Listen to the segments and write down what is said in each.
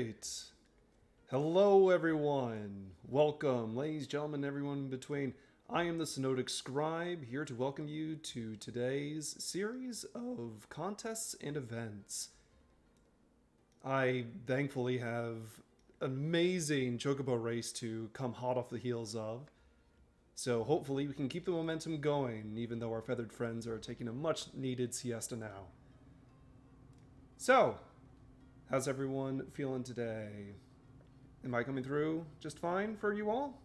right. Hello, everyone. Welcome, ladies, gentlemen, everyone in between. I am the Synodic Scribe, here to welcome you to today's series of contests and events. I thankfully have an amazing Chocobo race to come hot off the heels of. So hopefully we can keep the momentum going, even though our feathered friends are taking a much-needed siesta now. So, how's everyone feeling today? Am I coming through just fine for you all?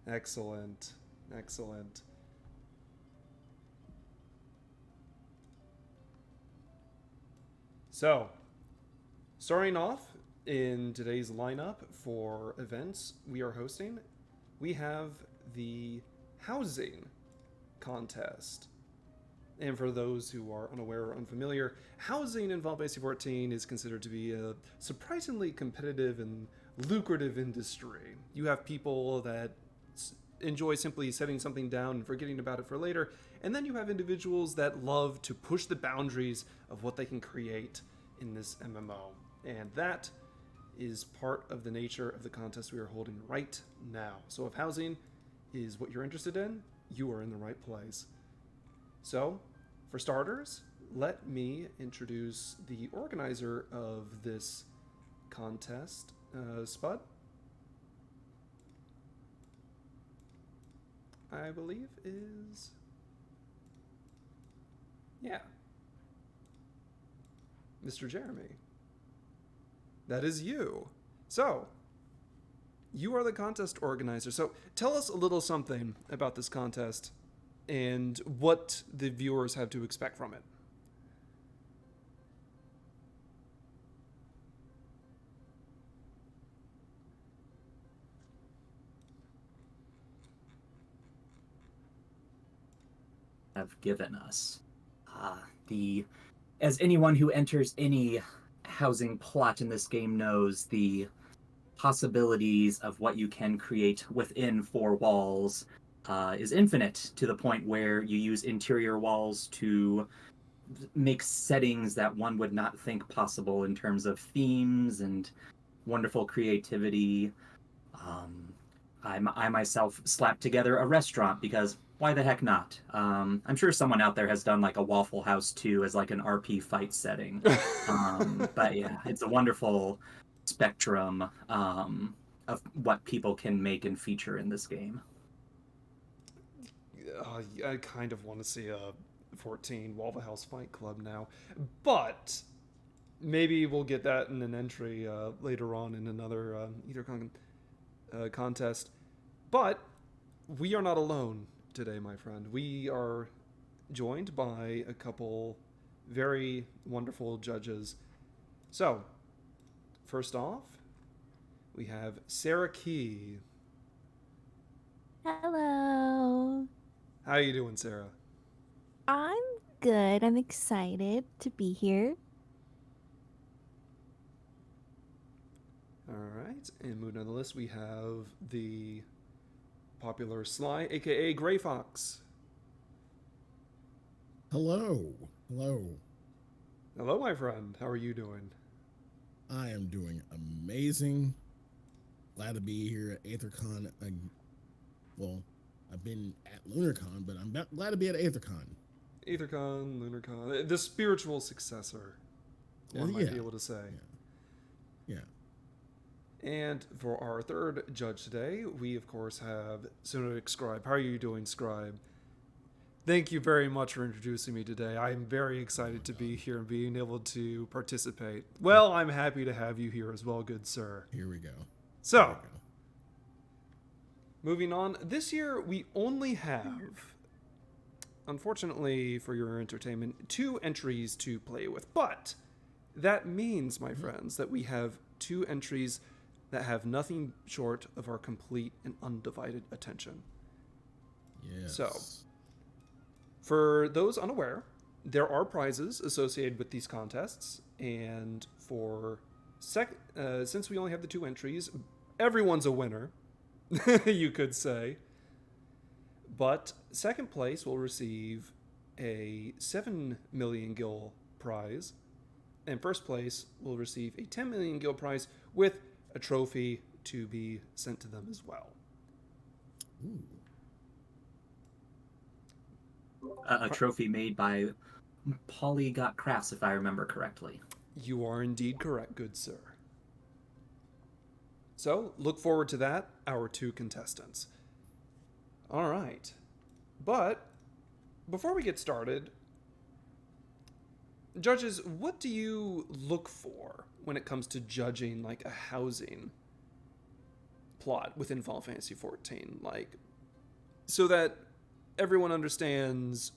Excellent. Excellent. So, starting off in today's lineup for events we are hosting, we have the housing contest. And for those who are unaware or unfamiliar, housing in Final Fantasy XIV is considered to be a surprisingly competitive and lucrative industry. You have people that enjoy simply setting something down and forgetting about it for later, and then you have individuals that love to push the boundaries of what they can create in this MMO. And that is part of the nature of the contest we are holding right now. So if housing is what you're interested in, you are in the right place. So, for starters, let me introduce the organizer of this contest, Spud. I believe is... yeah. Mr. Jeremy. That is you. So, you are the contest organizer. So, tell us a little something about this contest and what the viewers have to expect from it. Have given us. As anyone who enters any housing plot in this game knows, the possibilities of what you can create within four walls is infinite, to the point where you use interior walls to make settings that one would not think possible in terms of themes and wonderful creativity. I myself slapped together a restaurant because why the heck not? I'm sure someone out there has done like a Waffle House 2 as like an RP fight setting. But yeah, it's a wonderful spectrum of what people can make and feature in this game. I kind of want to see a 14 Waffle House Fight Club now, but maybe we'll get that in an entry later on in another EtherCon contest. But we are not alone today, my friend. We are joined by a couple very wonderful judges. So, first off, we have Sarah Key. Hello. How are you doing, Sarah? I'm good. I'm excited to be here. All right, and moving on the list, we have the popular Sly, aka Gray Fox. Hello. Hello. Hello, my friend. How are you doing? I am doing amazing. Glad to be here at AetherCon. Well, I've been at LunarCon, but I'm glad to be at AetherCon. AetherCon, LunarCon, the spiritual successor, one might be able to say. Yeah. And for our third judge today, we of course have Synodic Scribe. How are you doing, Scribe? Thank you very much for introducing me today. I am very excited to be here and being able to participate. Well, I'm happy to have you here as well, good sir. Here we go. So, moving on. This year, we only have, unfortunately for your entertainment, 2 entries to play with. But that means, my friends, that we have 2 entries that have nothing short of our complete and undivided attention. Yes. So, for those unaware, there are prizes associated with these contests, and for since we only have the 2 entries, everyone's a winner, you could say. But second place will receive a 7 million gil prize, And first place will receive a 10 million guild prize with a trophy to be sent to them as well. Ooh. A trophy made by Polygot Crafts, if I remember correctly. You are indeed correct, good sir. So, look forward to that, our 2 contestants. All right. But, before we get started, judges, what do you look for when it comes to judging, like, a housing plot within Final Fantasy XIV? Like, so that everyone understands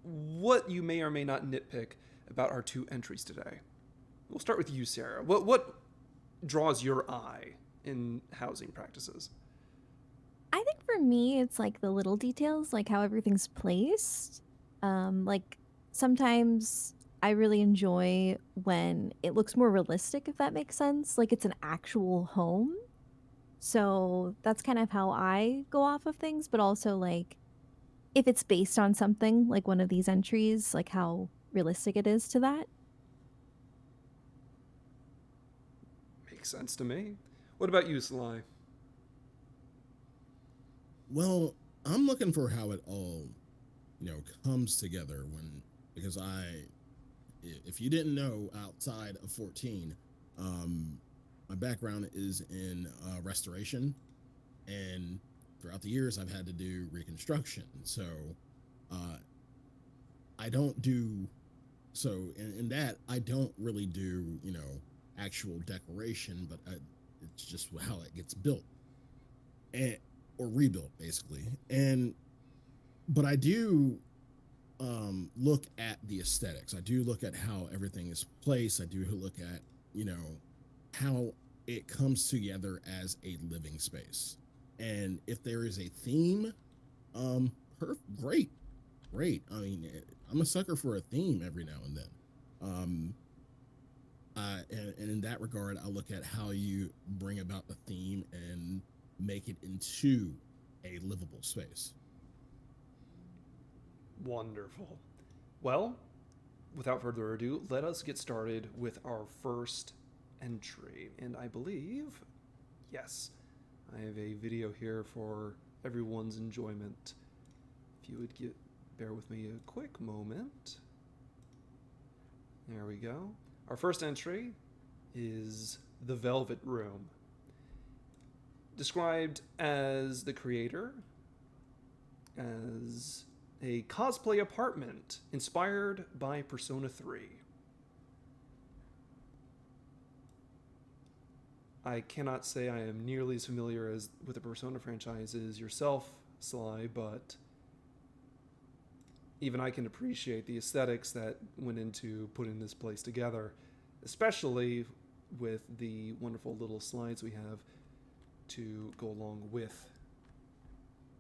what you may or may not nitpick about our 2 entries today. We'll start with you, Sarah. What draws your eye in housing practices? I think for me, it's like the little details, like how everything's placed. Like sometimes I really enjoy when it looks more realistic, if that makes sense. Like it's an actual home. So that's kind of how I go off of things, but also like if it's based on something like one of these entries, like how realistic it is to that. Makes sense to me. What about you, Sly? Well, I'm looking for how it all, comes together because if you didn't know, outside of 14, my background is in restoration, and throughout the years, I've had to do reconstruction. So, uh, I don't do so in that I don't really do actual decoration, but it's just how it gets built and or rebuilt basically. And but I do look at the aesthetics. I do look at how everything is placed. I do look at how it comes together as a living space. And if there is a theme, great, great. I mean, I'm a sucker for a theme every now and then. Um, and in that regard, I look at how you bring about the theme and make it into a livable space. Wonderful. Well, without further ado, let us get started with our first entry. And I believe, yes, I have a video here for everyone's enjoyment. If you would bear with me a quick moment. There we go. Our first entry is The Velvet Room. Described as the creator as a cosplay apartment inspired by Persona 3. I cannot say I am nearly as familiar with the Persona franchise as yourself, Sly, but even I can appreciate the aesthetics that went into putting this place together, especially with the wonderful little slides we have to go along with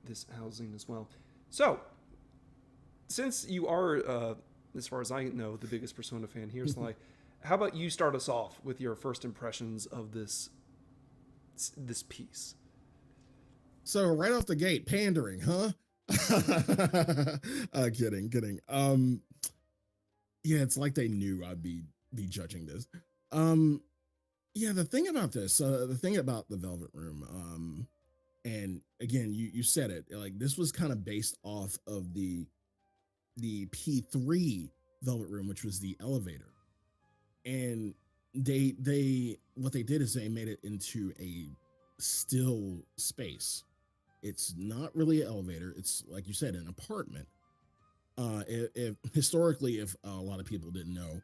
this housing as well. So, since you are, as far as I know, the biggest Persona fan here, Sly, how about you start us off with your first impressions of this piece? So right off the gate, pandering, huh? Kidding. Yeah, it's like they knew I'd be judging this. Yeah, the thing about the Velvet Room, and again, you said it, like this was kind of based off of the P3 Velvet Room, which was the elevator, and what they did is they made it into a still space. It's not really an elevator. It's like you said, an apartment. If historically, if a lot of people didn't know,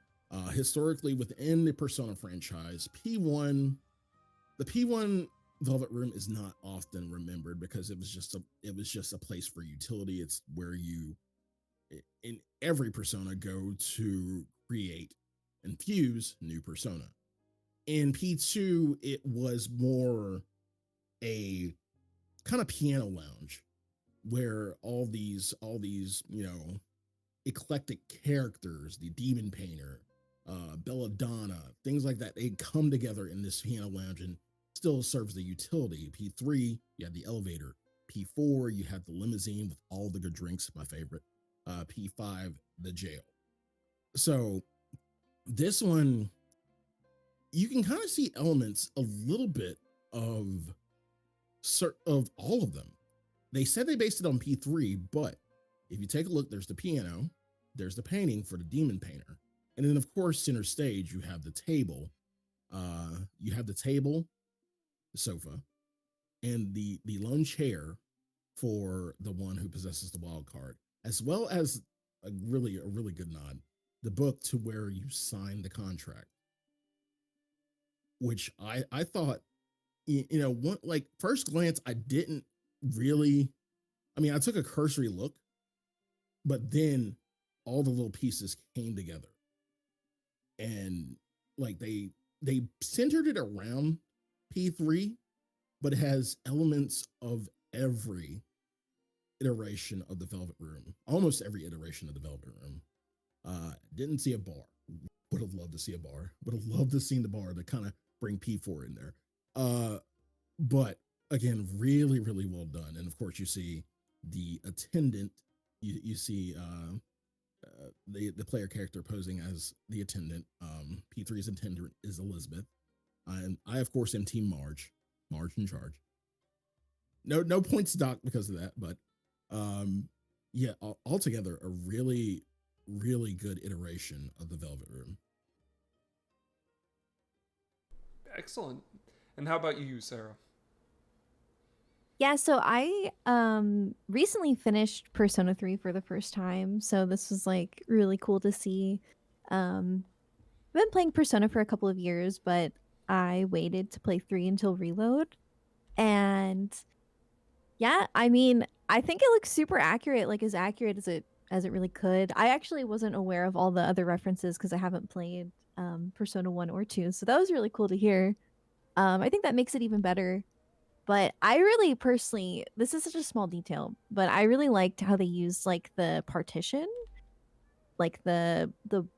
historically within the Persona franchise, the P1 Velvet Room is not often remembered because it was just a place for utility. It's where you, in every Persona, go to create and fuse new Persona. In P2, it was more a kind of piano lounge where all these eclectic characters, the demon painter, belladonna, things like that, they come together in this piano lounge and still serves the utility. P3, you had the elevator. P4, you had the limousine with all the good drinks, my favorite. P5, the jail. So This one, you can kind of see elements a little bit of all of them. They said they based it on P3, but if you take a look, there's the piano, there's the painting for the demon painter, and then of course center stage you have the table. The sofa, and the lone chair for the one who possesses the wild card, as well as a really good nod, the book to where you sign the contract, which I thought, one, like, first glance I didn't really, I mean, I took a cursory look, but then all the little pieces came together, and like they centered it around P3, but it has elements of every iteration of the Velvet Room, almost every iteration of the Velvet Room. Didn't see a bar. Would have loved to see a bar. Would have loved to seen the bar to kind of bring P4 in there. But again, really, really well done. And of course, you see the attendant. You see the player character posing as the attendant. P3's attendant is Elizabeth, and I of course am Team Marge. Marge in charge. No points docked because of that, but yeah, altogether a really, really good iteration of the Velvet Room. Excellent. And how about you, Sarah? Yeah, so I recently finished Persona 3 for the first time, so this was like really cool to see. I've been playing Persona for a couple of years, but I waited to play 3 until Reload. And yeah, I mean, I think it looks super accurate, like as accurate as it really could. I actually wasn't aware of all the other references because I haven't played Persona 1 or 2, so that was really cool to hear. I think that makes it even better. But I really personally, this is such a small detail, but I really liked how they used like the partition, like the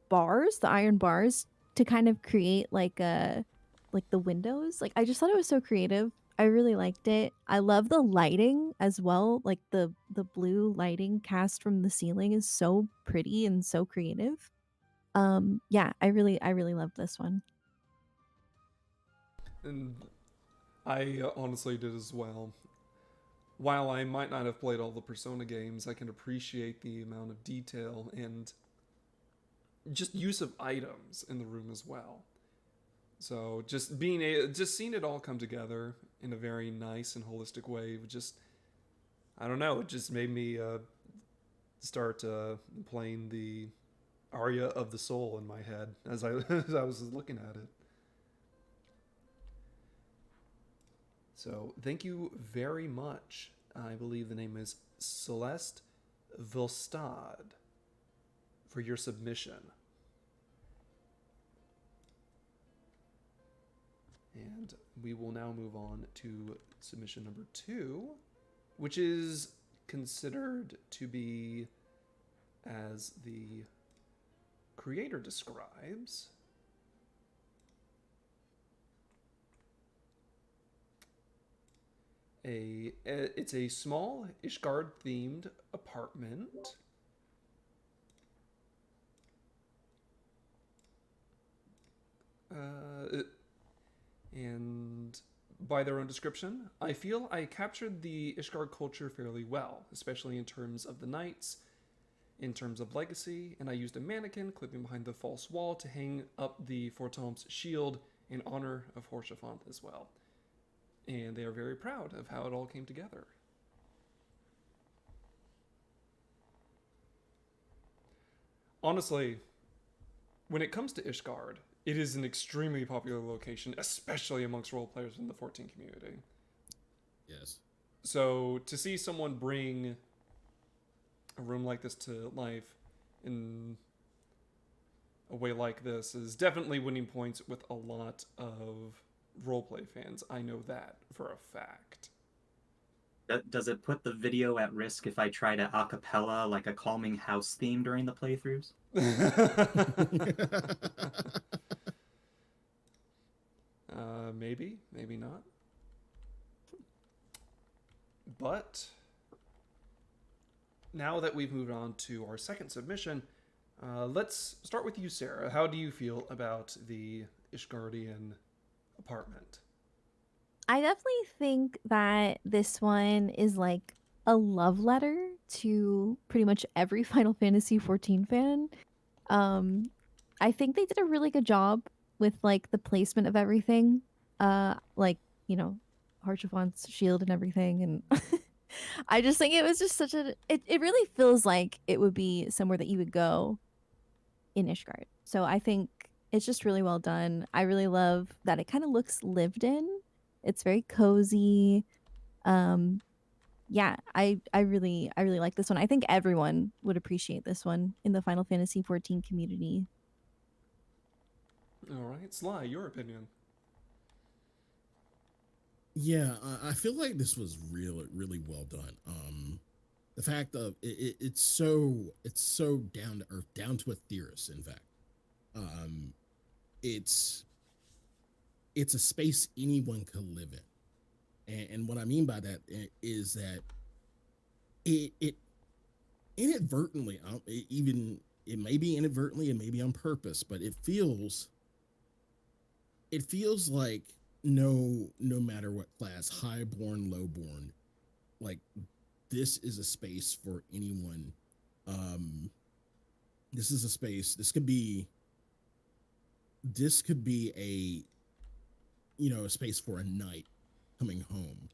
bars, the iron bars, to kind of create like the windows. Like I just thought it was so creative. I really liked it. I love the lighting as well. Like the blue lighting cast from the ceiling is so pretty and so creative. Yeah, I really loved this one. And I honestly did as well. While I might not have played all the Persona games, I can appreciate the amount of detail and just use of items in the room as well. So just seeing it all come together in a very nice and holistic way, just I don't know, it just made me start playing the aria of the soul in my head as I as I was looking at it. So thank you very much. I believe the name is Celeste Vilstad for your submission. And we will now move on to submission number 2, which is considered to be, as the creator describes, it's a small Ishgard themed apartment. And by their own description, I feel I captured the Ishgard culture fairly well, especially in terms of the knights, in terms of legacy, and I used a mannequin clipping behind the false wall to hang up the Fortomp's shield in honor of Horshafont as well. And they are very proud of how it all came together. Honestly, when it comes to Ishgard, it is an extremely popular location, especially amongst role players in the 14 community. Yes. So to see someone bring a room like this to life in a way like this is definitely winning points with a lot of roleplay fans. I know that for a fact. Does it put the video at risk if I try to acapella like a calming house theme during the playthroughs? Maybe, maybe not. But now that we've moved on to our second submission, Let's start with you, Sarah. How do you feel about the Ishgardian apartment? I definitely think that this one is like a love letter to pretty much every Final Fantasy 14 fan. Um, I think they did a really good job with like the placement of everything. Like, you know, Haurchefant's shield and everything. And I just think it was just such it really feels like it would be somewhere that you would go in Ishgard. So I think it's just really well done. I really love that it kind of looks lived in. It's very cozy. Um, yeah, I really like this one. I think everyone would appreciate this one in the Final Fantasy 14 community. All right, Sly, your opinion. Yeah, I feel like this was really well done. The fact of it's so down to earth, down to a theorist. In fact, um, it's it's a space anyone could live in, and what I mean by that is that it inadvertently, even it may be inadvertently, it may be on purpose, but it feels like no matter what class, highborn, lowborn, like this is a space for anyone. Um, this is a space. This could be a space for a night coming home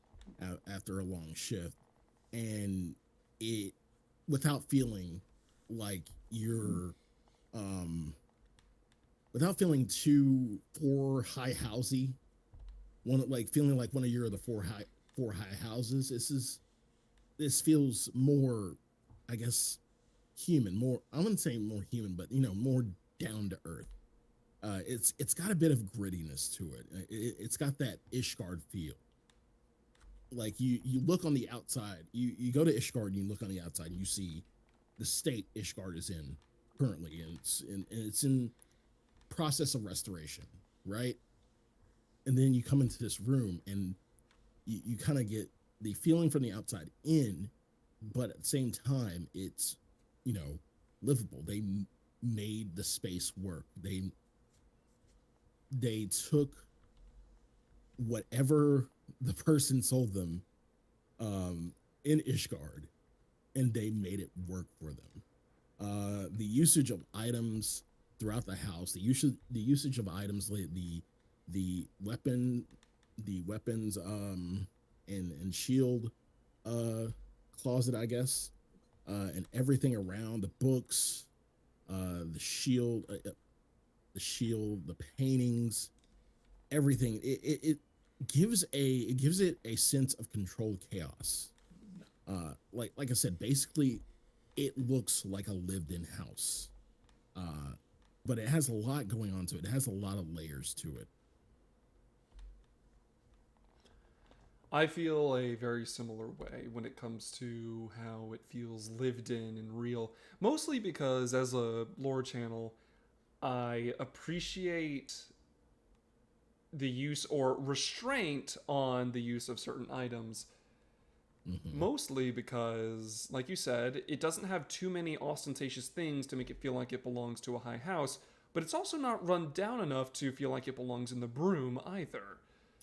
after a long shift, and it without feeling like you're um without feeling too four high housey, one like feeling like one of your the four high houses. This feels more, I guess, human, more, I wouldn't say more human, but more down to earth. It's got a bit of grittiness to it. It's got that Ishgard feel. Like you look on the outside, you go to Ishgard and you look on the outside and you see the state Ishgard is in currently, and it's in process of restoration, right? And then you come into this room and you kind of get the feeling from the outside in, but at the same time, it's you know livable. They made the space work. They took whatever the person sold them in Ishgard, and they made it work for them. The usage of items throughout the house, the usage of items, like the weapon, the weapons, and shield uh, closet, I guess, and everything around the books, the shield, the paintings, everything. It gives it a sense of controlled chaos. Like I said, basically, it looks like a lived-in house, uh, but it has a lot going on to it. It has a lot of layers to it. I feel a very similar way when it comes to how it feels lived in and real. Mostly because, as a lore channel, I appreciate the use or restraint on the use of certain items. Hmm. Mostly because, like you said, it doesn't have too many ostentatious things to make it feel like it belongs to a high house, but it's also not run down enough to feel like it belongs in the broom either.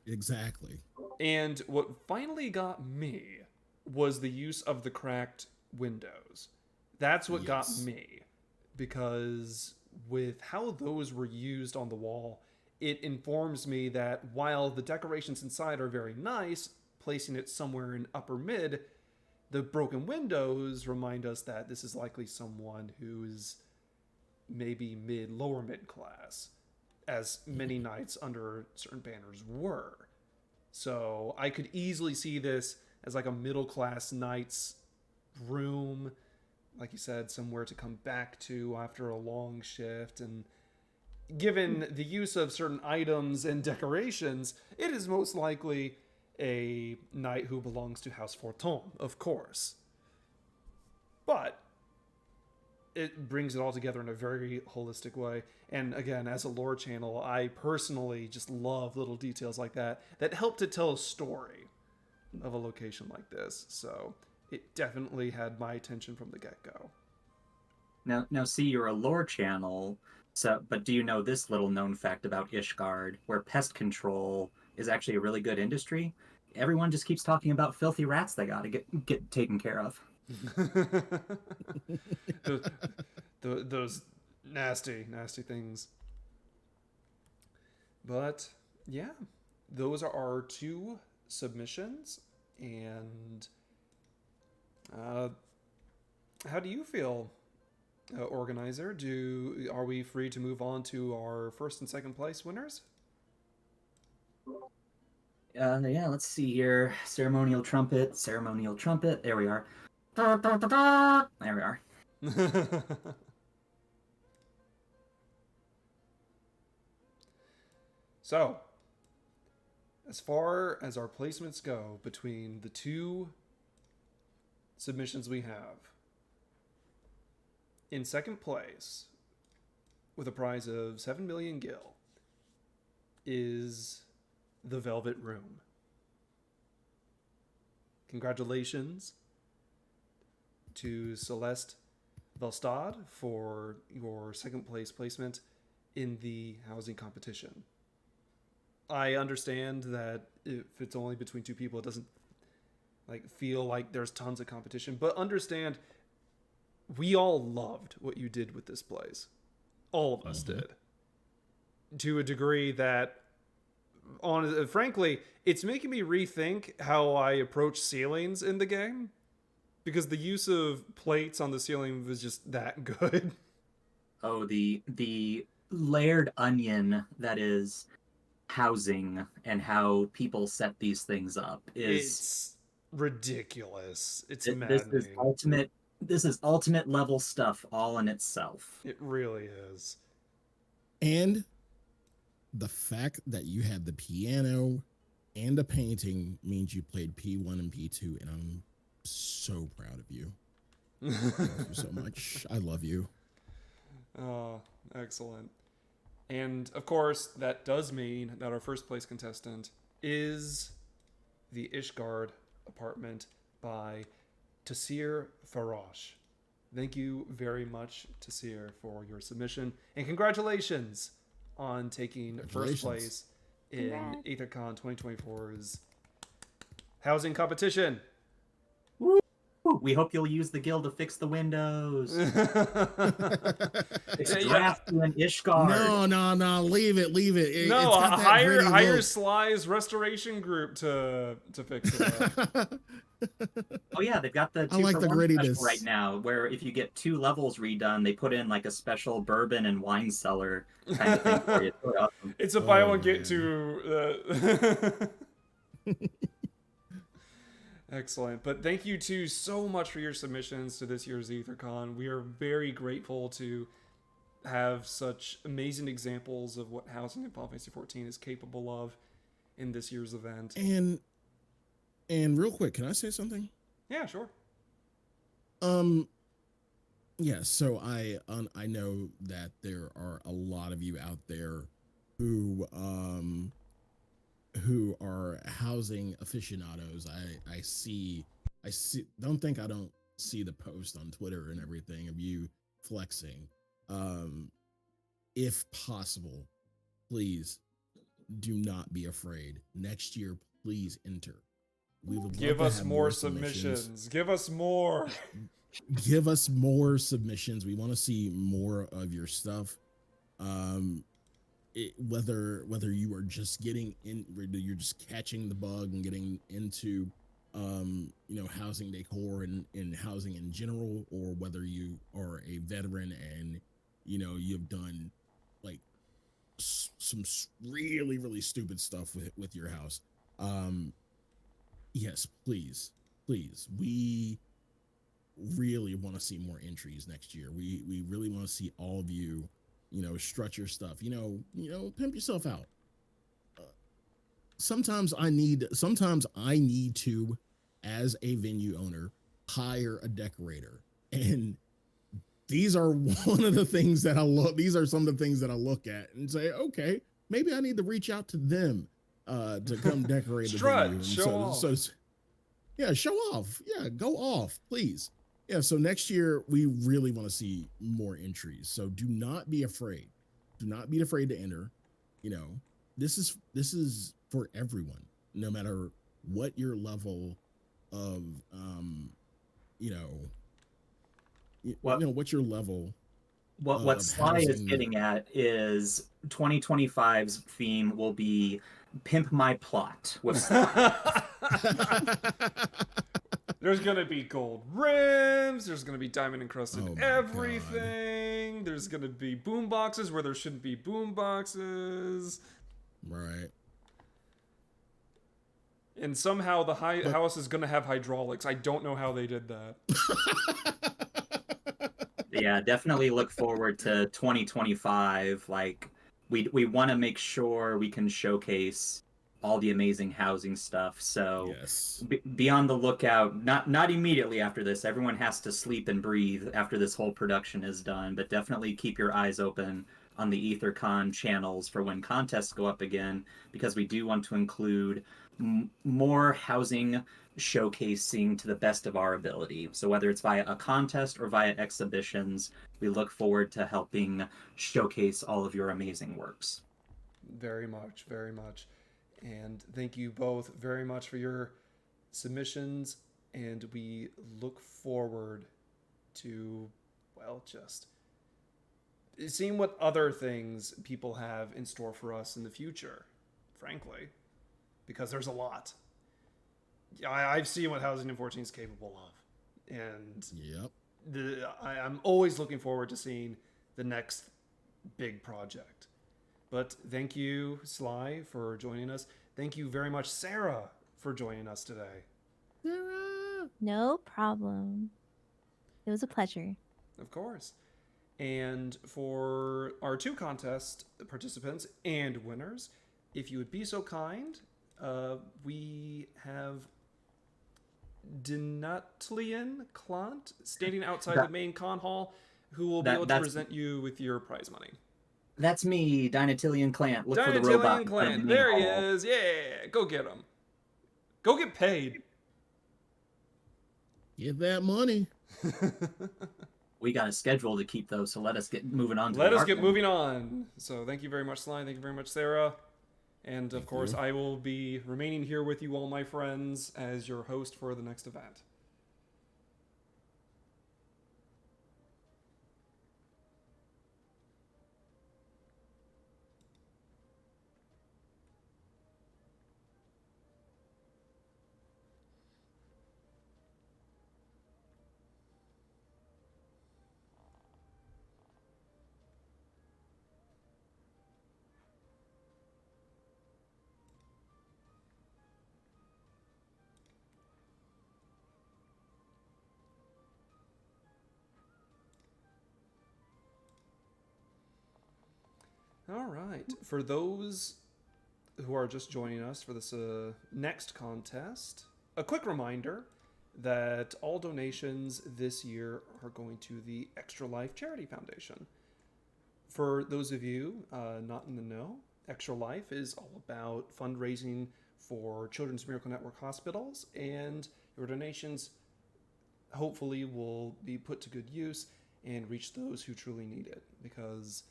Exactly. And what finally got me was the use of the cracked windows. That's what got Yes. me. Because with how those were used on the wall, it informs me that while the decorations inside are very nice, placing it somewhere in upper mid, the broken windows remind us that this is likely someone who's maybe lower mid class, as many knights under certain banners were. So I could easily see this as like a middle class knight's room, like you said, somewhere to come back to after a long shift. And given the use of certain items and decorations, it is most likely a knight who belongs to House Forton, of course. But it brings it all together in a very holistic way. And again, as a lore channel, I personally just love little details like that that help to tell a story of a location like this. So it definitely had my attention from the get go. Now, see, you're a lore channel, so but do you know this little known fact about Ishgard, where pest control is actually a really good industry? Everyone just keeps talking about filthy rats they got to get taken care of. Those nasty things. But yeah, those are our 2 submissions. And how do you feel, organizer? Are we free to move on to our first and second place winners? Yeah, let's see here. Ceremonial trumpet. There we are. There we are. So, as far as our placements go between the 2 submissions we have, in second place, with a prize of 7 million gil, is The Velvet Room. Congratulations to Celeste Velstad for your second place placement in the housing competition. I understand that if it's only between 2 people, it doesn't feel like there's tons of competition, but understand we all loved what you did with this place. All of us did. To a degree that, frankly, it's making me rethink how I approach ceilings in the game, because the use of plates on the ceiling was just that good. Oh, the layered onion that is housing and how people set these things up it's ridiculous. It's maddening. This is ultimate level stuff all in itself. It really is. And the fact that you had the piano and the painting means you played P1 and P2, and I'm so proud of you. Thank you so much. I love you. Oh, excellent. And of course, that does mean that our first place contestant is the Ishgard apartment by Tassir Farosh. Thank you very much, Tassir, for your submission. And congratulations on taking first place in AetherCon 2024's housing competition. Woo! We hope you'll use the guild to fix the windows. It's draft you an Ishgard. No, leave it. No, hire Sly's restoration group to fix it up. Oh yeah, they've got the 2-for-1 special right now, where if you get 2 levels redone, they put in like a special bourbon and wine cellar kind of thing for you. It's a buy one get 2. Excellent. But thank you too so much for your submissions to this year's AetherCon. We are very grateful to have such amazing examples of what housing in Final Fantasy XIV is capable of in this year's event. And real quick, can I say something? Yeah, sure. Yeah, so I know that there are a lot of you out there who are housing aficionados. I see don't think I don't see the post on Twitter and everything of you flexing. If possible, please do not be afraid. Next year, please enter. We would give us more submissions. Give us more. Give us more submissions. We want to see more of your stuff. Whether you are just getting in, you're just catching the bug and getting into housing decor and housing in general, or whether you are a veteran and you've done like some really, really stupid stuff with your house. Yes, please. We really want to see more entries next year. We really want to see all of you, strut your stuff, pimp yourself out. Sometimes I need to, as a venue owner, hire a decorator. And these are one of the things that these are some of the things that I look at and say, okay, maybe I need to reach out to them to come decorate the venue. Show off. Yeah, show off. Yeah, go off, please. Yeah, so next year we really want to see more entries. So do not be afraid. Do not be afraid to enter. You know, this is for everyone, no matter what your level of you know, What what's your level what of Sly is housing. getting at is 2025's theme will be pimp my plot with Sly. There's gonna be gold rims. There's gonna be diamond encrusted Oh my god. everything. There's gonna be boom boxes where there shouldn't be boom boxes. Right. And somehow the But house is gonna have hydraulics. I don't know how they did that. Yeah, definitely look forward to 2025. Like we want to make sure we can showcase all the amazing housing stuff. So yes. be on the lookout. Not immediately after this. Everyone has to sleep and breathe after this whole production is done, but definitely keep your eyes open on the AetherCon channels for when contests go up again, because we do want to include more housing showcasing to the best of our ability. So whether it's via a contest or via exhibitions, we look forward to helping showcase all of your amazing works. Very much, very much. And thank you both very much for your submissions. And we look forward to, well, just seeing what other things people have in store for us in the future, frankly, because there's a lot. I've seen what Housing in 14 is capable of. And Yep. I'm always looking forward to seeing the next big project. But thank you, Sly, for joining us. Thank you very much, Sarah, for joining us today. Sarah. No problem. It was a pleasure. Of course. And for our 2 contest participants and winners, if you would be so kind, we have Denatlian Klant standing outside the main con hall who will be able to present you with your prize money. That's me, Dinatilian Clant. Look for the Dinatilian robot in front of the Clan. main There he hall. is. Yeah. Go get him. Go get paid. Get that money. We got a schedule to keep those, so let us get moving on to Let the us art get one. moving on. So thank you very much, Sly. Thank you very much, Sarah. And of Thank course, you. I will be remaining here with you all, my friends, as your host for the next event. All right. For those who are just joining us for this next contest, a quick reminder that all donations this year are going to the Extra Life Charity Foundation. For those of you not in the know, Extra Life is all about fundraising for Children's Miracle Network hospitals, and your donations hopefully will be put to good use and reach those who truly need it, because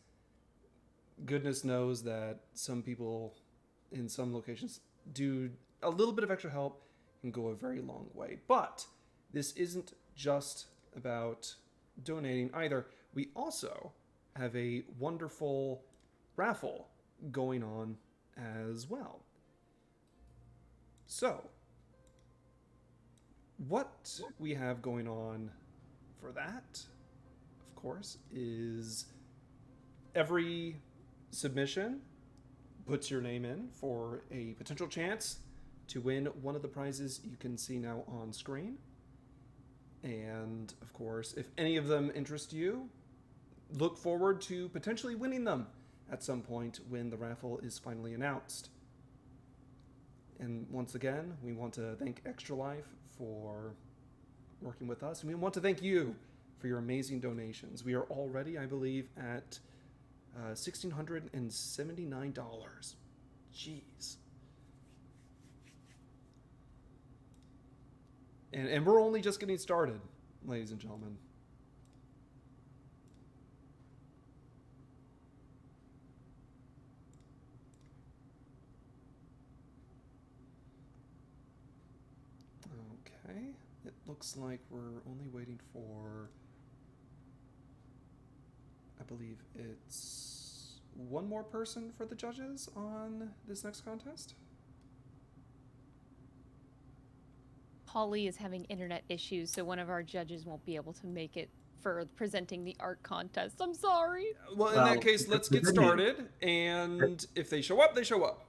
goodness knows that some people in some locations do a little bit of extra help can go a very long way. But this isn't just about donating either. We also have a wonderful raffle going on as well. So, what we have going on for that, of course, is every submission puts your name in for a potential chance to win one of the prizes you can see now on screen. And of course, if any of them interest you, look forward to potentially winning them at some point when the raffle is finally announced. And once again, we want to thank Extra Life for working with us, and we want to thank you for your amazing donations. We are already, I believe, at $1,679. Jeez. And we're only just getting started. ladies and gentlemen. Okay, it looks like we're only waiting for, I believe it's one more person for the judges on this next contest. Polly is having internet issues, so one of our judges won't be able to make it for presenting the art contest. I'm sorry. Well, in that case, let's get started, and if they show up, they show up.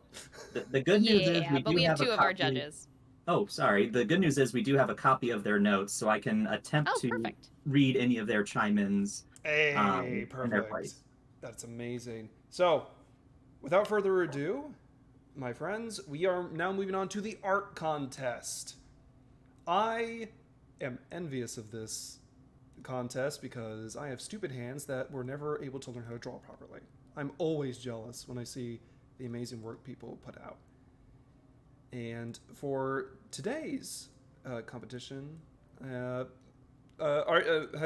The good news is Yeah, but we have two of our judges. Oh, sorry. The good news is we do have a copy of their notes, so I can attempt to perfect. read any of their chime-ins. Hey, in their perfect. place. That's amazing. So, without further ado, my friends, we are now moving on to the art contest. I am envious of this contest because I have stupid hands that were never able to learn how to draw properly. I'm always jealous when I see the amazing work people put out. And for today's competition, have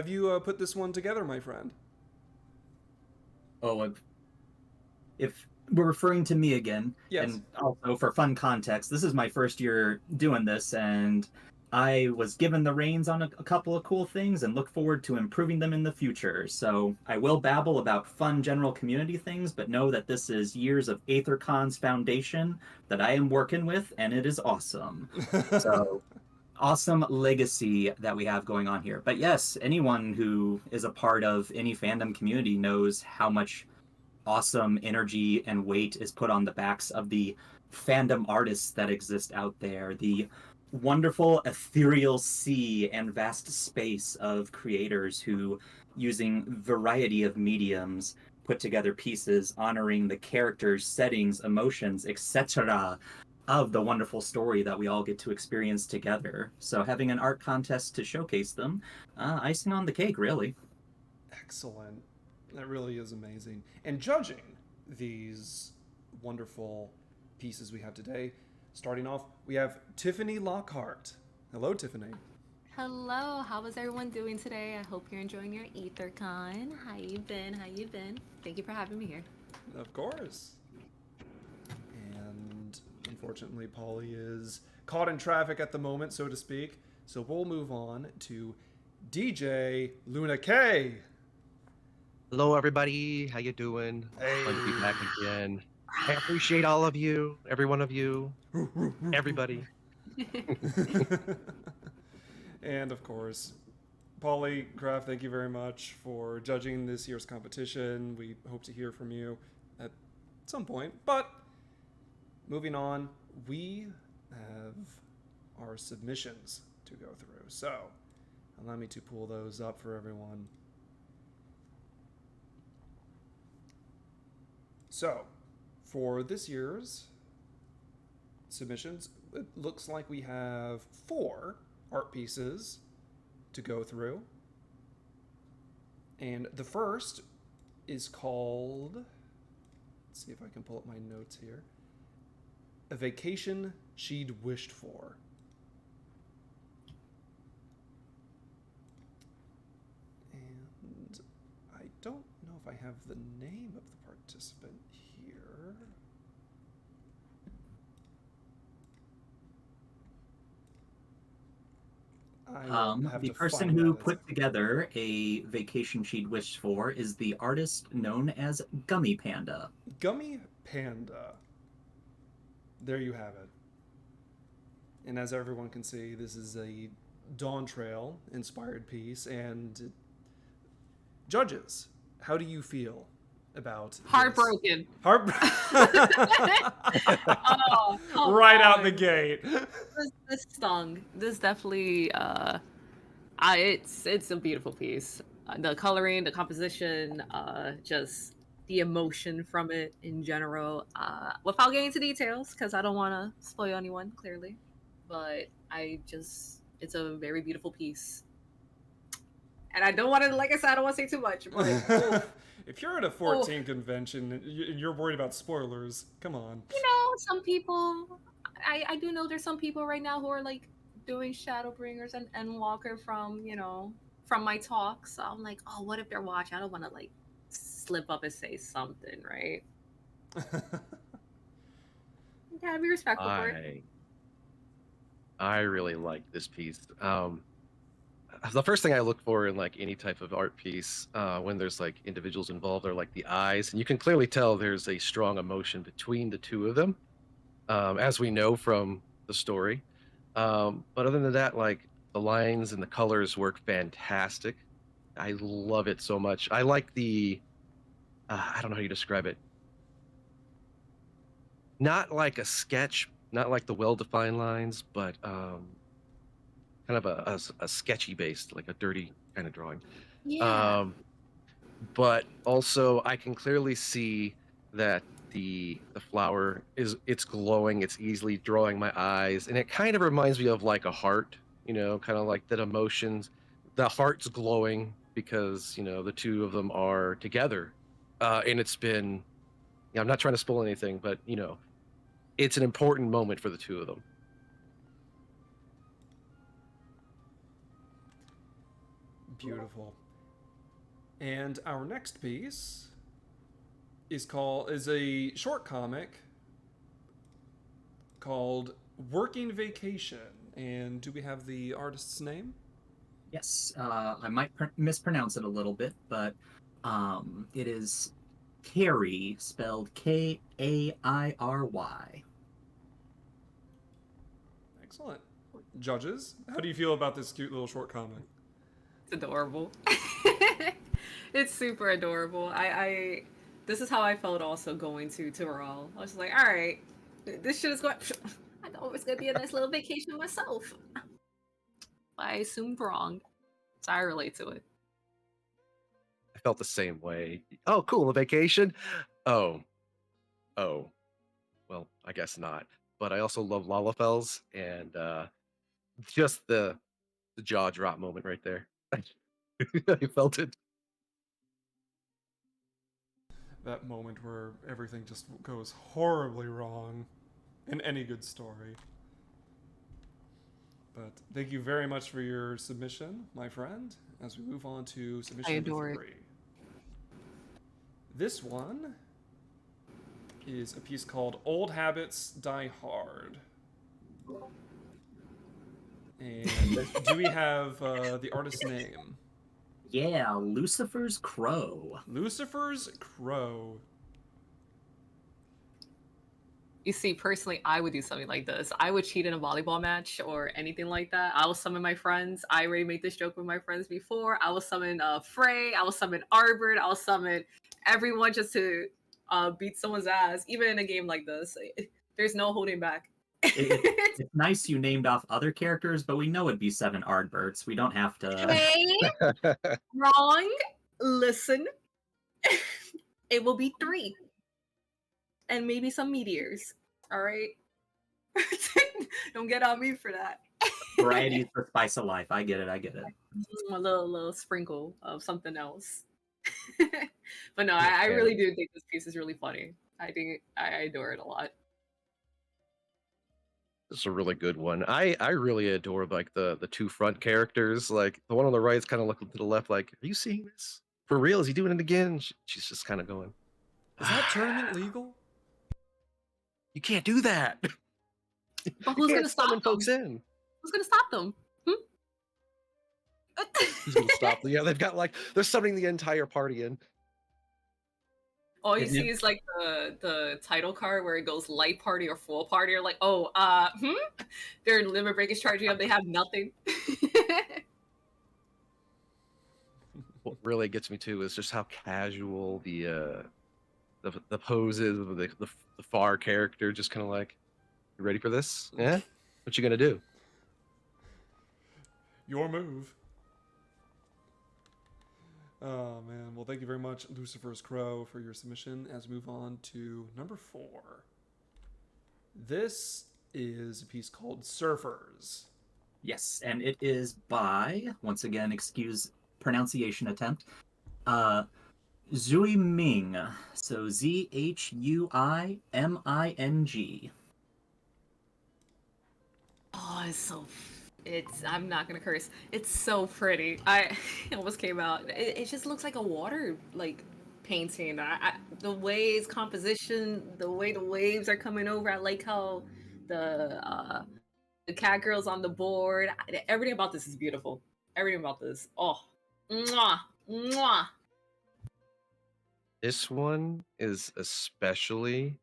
you put this one together, my friend? Oh, if we're referring to me again, Yes. And also for fun context, this is my first year doing this, and I was given the reins on a couple of cool things and look forward to improving them in the future. So I will babble about fun general community things, but know that this is years of AetherCon's foundation that I am working with, and it is awesome. So awesome legacy that we have going on here. But yes, anyone who is a part of any fandom community knows how much awesome energy and weight is put on the backs of the fandom artists that exist out there. The wonderful ethereal sea and vast space of creators who, using variety of mediums, put together pieces honoring the characters, settings, emotions, etc. of the wonderful story that we all get to experience together. So having an art contest to showcase them, icing on the cake, really. Excellent. That really is amazing. And judging these wonderful pieces we have today, starting off, we have Tiffany Lockhart. Hello, Tiffany. Hello, how is everyone doing today? I hope you're enjoying your AetherCon. How you been? Thank you for having me here. Of course. And unfortunately, Polly is caught in traffic at the moment, so to speak. So we'll move on to DJ Luna K. Hello, everybody. How you doing? Hey. Fun to be back again. I appreciate all of you, every one of you, everybody. And of course, Polly Kraft, thank you very much for judging this year's competition. We hope to hear from you at some point. But moving on, we have our submissions to go through. So allow me to pull those up for everyone. So, for this year's submissions, it looks like we have 4 art pieces to go through. And the first is called, let's see if I can pull up my notes here, A Vacation She'd Wished For. And I don't know if I have the name of the participant here. The person who put together A Vacation She'd Wished For is the artist known as Gummy Panda. Gummy Panda. There you have it. And as everyone can see, this is a Dawn Trail inspired piece. And judges, how do you feel about Heartbroken. Right out the gate. This stung. This definitely it's a beautiful piece. The coloring, the composition, just the emotion from it in general. Without getting into details, because I don't want to spoil anyone, clearly. But it's a very beautiful piece. And I don't want to, like I said, I don't want to say too much. But if you're at a 14 convention and you're worried about spoilers, come on. Some people, I do know there's some people right now who are like doing Shadowbringers and Endwalker from, from my talk. So I'm like, oh, what if they're watching? I don't want to like slip up and say something, right? You gotta be respectful for it. I really like this piece. The first thing I look for in like any type of art piece, when there's like individuals involved, are like the eyes, and you can clearly tell there's a strong emotion between the two of them, as we know from the story. But other than that, like the lines and the colors work fantastic. I love it so much. I like the, I don't know how you describe it. Not like a sketch, not like the well-defined lines, but kind of a sketchy based, like a dirty kind of drawing. Yeah. But also I can clearly see that the flower it's glowing, it's easily drawing my eyes, and it kind of reminds me of like a heart, kind of like that emotions. The heart's glowing because the two of them are together, and it's been. I'm not trying to spoil anything, but it's an important moment for the two of them. Beautiful. And our next piece is a short comic called Working Vacation. And do we have the artist's name? Yes, I might mispronounce it a little bit, but it is Carrie, spelled Kairy. Excellent. Judges, how do you feel about this cute little short comic? It's adorable. It's super adorable. I this is how I felt also going to Raw. I was just like, all right, this shit is going. I thought it was gonna be a nice little vacation myself. I assumed wrong, so I relate to it. I felt the same way. Oh, cool, a vacation. Oh, well, I guess not. But I also love Lalafels, and just the jaw drop moment right there. I felt it. That moment where everything just goes horribly wrong in any good story. But thank you very much for your submission, my friend, as we move on to submission adore number 3. This one is a piece called Old Habits Die Hard. And do we have the artist's name? Yeah, Lucifer's Crow. Lucifer's Crow. You see, personally, I would do something like this. I would cheat in a volleyball match or anything like that. I will summon my friends. I already made this joke with my friends before. I will summon Frey. I will summon Arbord. I will summon everyone just to beat someone's ass. Even in a game like this, there's no holding back. It's nice you named off other characters, but we know it'd be 7 Ardbirds. We don't have to. Hey, wrong. Listen, it will be 3. And maybe some meteors. All right. Don't get on me for that. Variety is the spice of life. I get it. A little sprinkle of something else. But no, I really do think this piece is really funny. I think I adore it a lot. It's a really good one. I really adore like the two front characters. Like the one on the right is kind of looking to the left, like, are you seeing this? For real? Is he doing it again? She's just kind of going. Is that tournament legal? You can't do that. But who's gonna stop them? Folks in? Who's gonna stop them? Who's gonna stop them? Yeah, they've got like they're summoning the entire party in. All you see is like the title card where it goes light party or full party. Or like, oh, their limit break is charging up. They have nothing. What really gets me too is just how casual the poses of the far character, just kind of like, you ready for this? Yeah, what you gonna do? Your move. Oh man, well thank you very much, Lucifer's Crow, for your submission. As we move on to number 4. This is a piece called Surfers. Yes, and it is by, once again, excuse pronunciation attempt, Zhui Ming. So ZhuiMing. Oh, it's so I'm not gonna curse. It's so pretty. I it almost came out. It just looks like a water like painting. The way its composition, the way the waves are coming over. I like how the cat girl's on the board. Everything about this is beautiful. Everything about this. Oh, mwah, mwah. This one is especially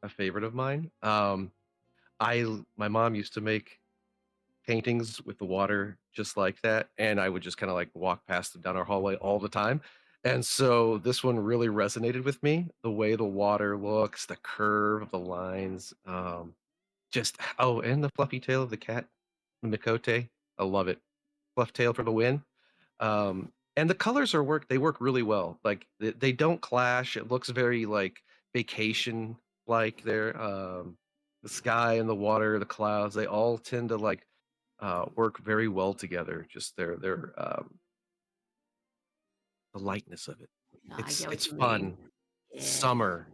a favorite of mine. My mom used to make paintings with the water just like that, and I would just kind of like walk past them down our hallway all the time. And so this one really resonated with me. The way the water looks, the curve of the lines, just oh, and the fluffy tail of the cat, the Mikote. I love it. Fluff tail for the win. And the colors they work really well. Like they don't clash. It looks very like vacation like there. The sky and the water, the clouds, they all tend to like work very well together. Just their the lightness of it. No, I It's get what it's you fun. mean. Yeah. Summer.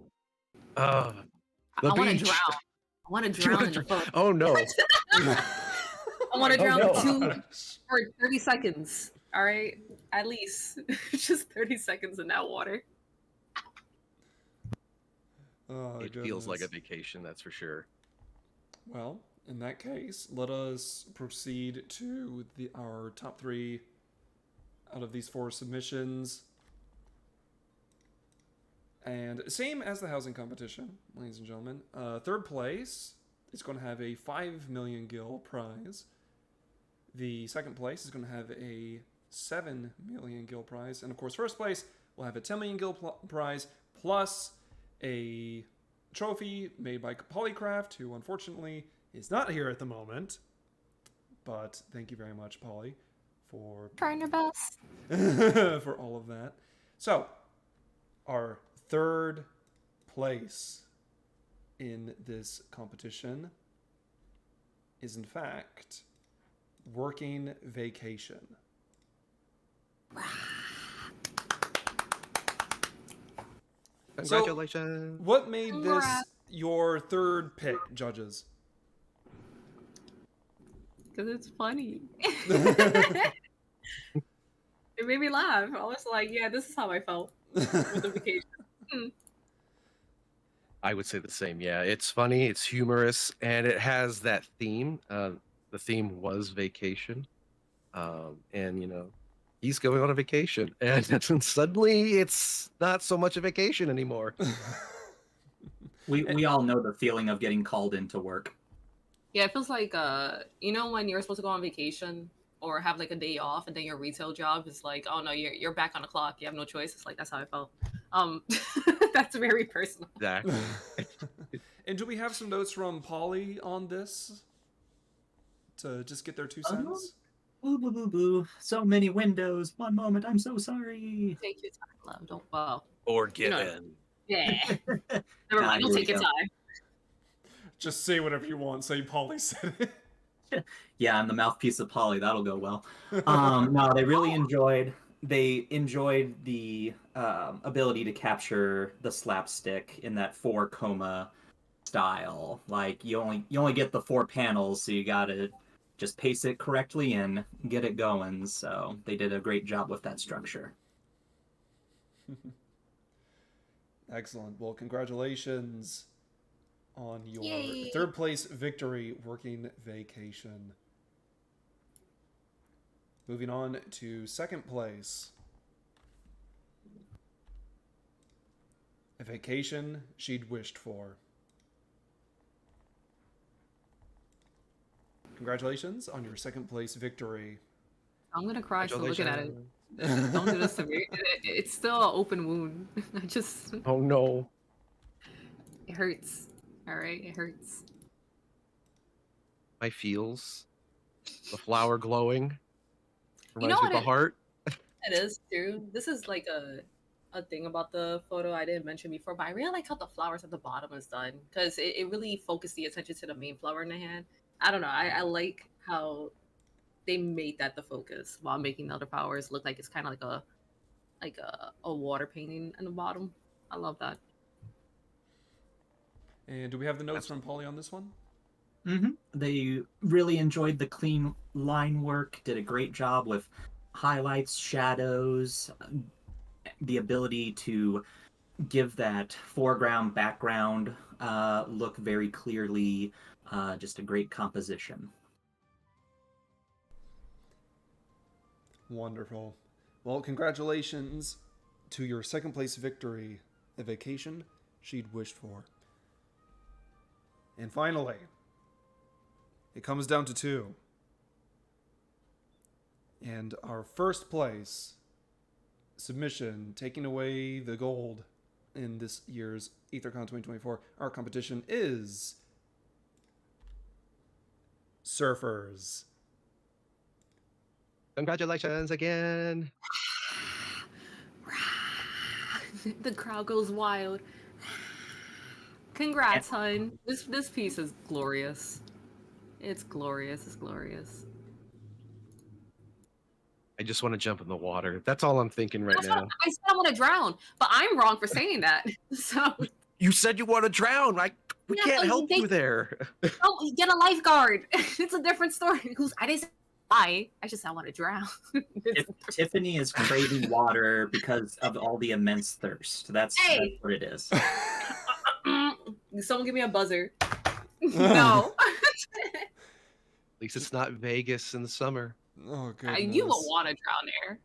Uh the I want to beach. drown. I want to You drown wanna in the dr- photo. oh no. I want to Oh, drown no. for 30 seconds. All right, at least just 30 seconds in that water. Oh, It feels like a goodness. vacation, that's for sure. Well, in that case, let us proceed to our top 3 out of these 4 submissions. And same as the housing competition, ladies and gentlemen. Third place is going to have a 5 million gil prize. The second place is going to have a 7 million gil prize. And of course, first place will have a 10 million gil prize plus a trophy made by Polycraft, who unfortunately is not here at the moment. But thank you very much, Polly, for Trying your best. for all of that. So, our third place in this competition is in fact Working Vacation. Congratulations. So, what made Congrats. this your third pick, judges? Because it's funny. It made me laugh. I was like, yeah, this is how I felt with the vacation. I would say the same. Yeah, it's funny, it's humorous, and it has that theme. The theme was vacation, and he's going on a vacation, and suddenly it's not so much a vacation anymore. We all know the feeling of getting called into work. Yeah, it feels like when you're supposed to go on vacation or have like a day off, and then your retail job is like, oh no, you're back on the clock. You have no choice. It's like that's how I felt. That's very personal. Exactly. And do we have some notes from Polly on this to just get their 2 cents? Boo boo boo boo. So many windows. One moment. I'm so sorry. Take your time, love. Don't well. Forgiven. Yeah. Never mind. Don't take your time. Just say whatever you want. Say Polly said it. Yeah, I'm the mouthpiece of Polly. That'll go well. No, they really enjoyed. They enjoyed the ability to capture the slapstick in that 4 coma style. Like you only get the 4 panels, so you gotta just pace it correctly and get it going. So they did a great job with that structure. Excellent. Well, congratulations on your Yay. third place victory, Working Vacation. Moving on to second place. A vacation she'd wished for. Congratulations on your second place victory. I'm gonna cry just looking at it. Don't do this to me. It's still an open wound. Oh no. It hurts. All right, it hurts. My feels. The flower glowing. You know Reminds me what of the heart. It is too. This is like a thing about the photo I didn't mention before, but I really like how the flowers at the bottom is done because it really focused the attention to the main flower in the hand. I don't know. I like how they made that the focus while making the other flowers look like it's kind of like a water painting in the bottom. I love that. And do we have the notes from Polly on this one? They really enjoyed the clean line work, did a great job with highlights, shadows, the ability to give that foreground background look very clearly. Just a great composition. Wonderful. Well, congratulations to your second place victory, a vacation she'd wished for. And finally, it comes down to 2. And our first place submission, taking away the gold in this year's AetherCon 2024 art competition, is Surfers. Congratulations again. The crowd goes wild. Congrats, hun. This piece is glorious. It's glorious. It's glorious. I just want to jump in the water. That's all I'm thinking right That's now. what I said I want to drown, but I'm wrong for saying that. So You said you want to drown. We Yeah, can't but help they- you there. oh, get a lifeguard. It's a different story. I didn't say I just said I want to drown. Tiffany is craving water because of all the immense thirst. That's what it is. Someone give me a buzzer. No. At least it's not Vegas in the summer. Oh, goodness. You will want to drown there.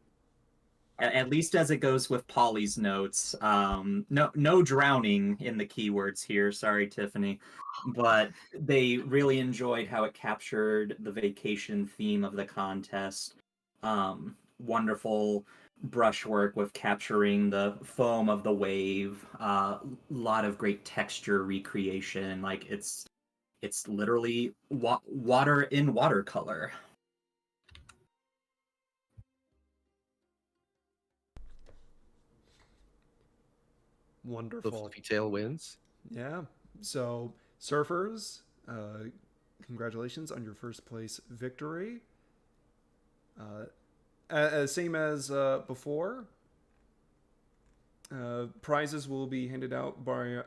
At least as it goes with Polly's notes. No drowning in the keywords here. Sorry, Tiffany. But they really enjoyed how it captured the vacation theme of the contest. Wonderful brushwork with capturing the foam of the wave. Lot of great texture recreation. Like it's literally water in watercolor. The Wonderful. fluffy tail wins. Yeah. So, Surfers, congratulations on your first place victory. Same as before, prizes will be handed out by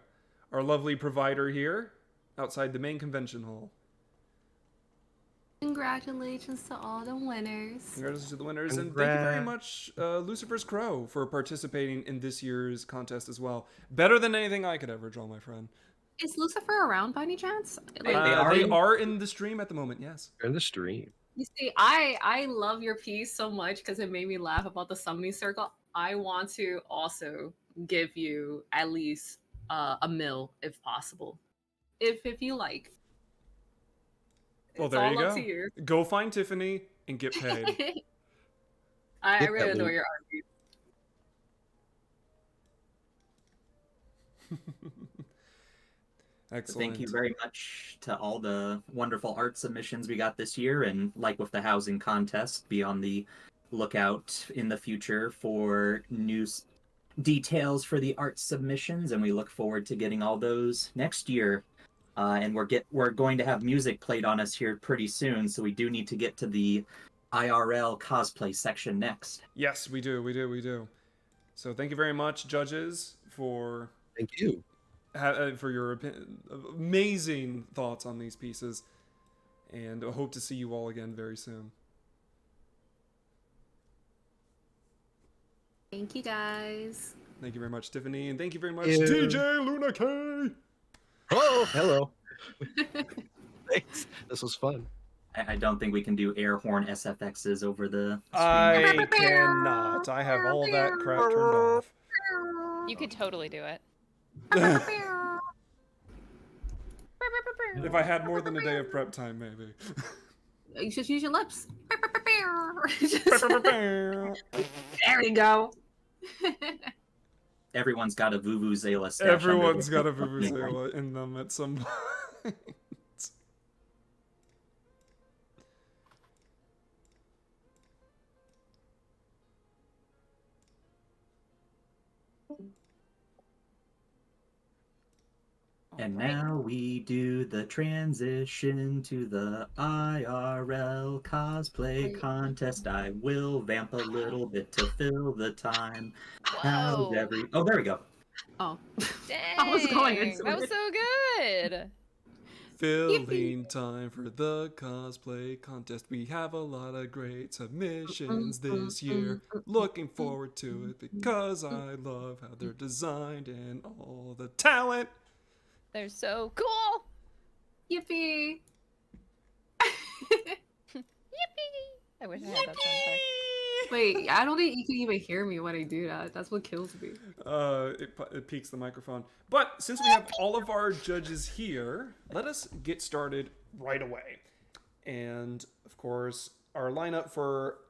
our lovely provider here outside the main convention hall. Congratulations to all the winners. Congratulations to the winners, and thank you very much, Lucifer's Crow, for participating in this year's contest as well. Better than anything I could ever draw, my friend. Is Lucifer around by any chance? They They are are in the stream at the moment, yes. They're in the stream. You see, I love your piece so much because it made me laugh about the summoning circle. I want to also give you at least a mil if possible, if you like. Well, It's there all you up go. to you. Go find Tiffany and get paid. I Get really that adore loot. your art piece. Excellent. Thank you very much to all the wonderful art submissions we got this year. And like with the housing contest, be on the lookout in the future for news details for the art submissions. And we look forward to getting all those next year. And we're going to have music played on us here pretty soon. So we do need to get to the IRL cosplay section next. Yes, we do. So thank you very much, judges, for Thank you. for your amazing thoughts on these pieces, and I hope to see you all again very soon. Thank you, guys. Thank you very much, Tiffany, and thank you very much, Yeah. DJ Luna K. Oh, hello. Thanks. This was fun. I don't think we can do air horn SFXs over the screen. I cannot. I have all that crap turned off. You could totally do it. If I had more than a day of prep time, maybe. You should use your lips. There you go. Everyone's got a vuvuzela stash. Everyone's under got a vuvuzela in them at some point. And Alright. now we do the transition to the IRL cosplay contest. I will vamp a little bit to fill the time. How's Whoa. Oh, there we go. Oh. Dang, I was going into that was it. so good. Filling time for the cosplay contest. We have a lot of great submissions this year. Looking forward to it because I love how they're designed and all the talent. They're so cool. Yippee! Yippee! I wish I had that sound effect. Wait, I don't think you can even hear me when I do that. That's what kills me. It peaks the microphone. But since we have all of our judges here, let us get started right away. And of course, our lineup for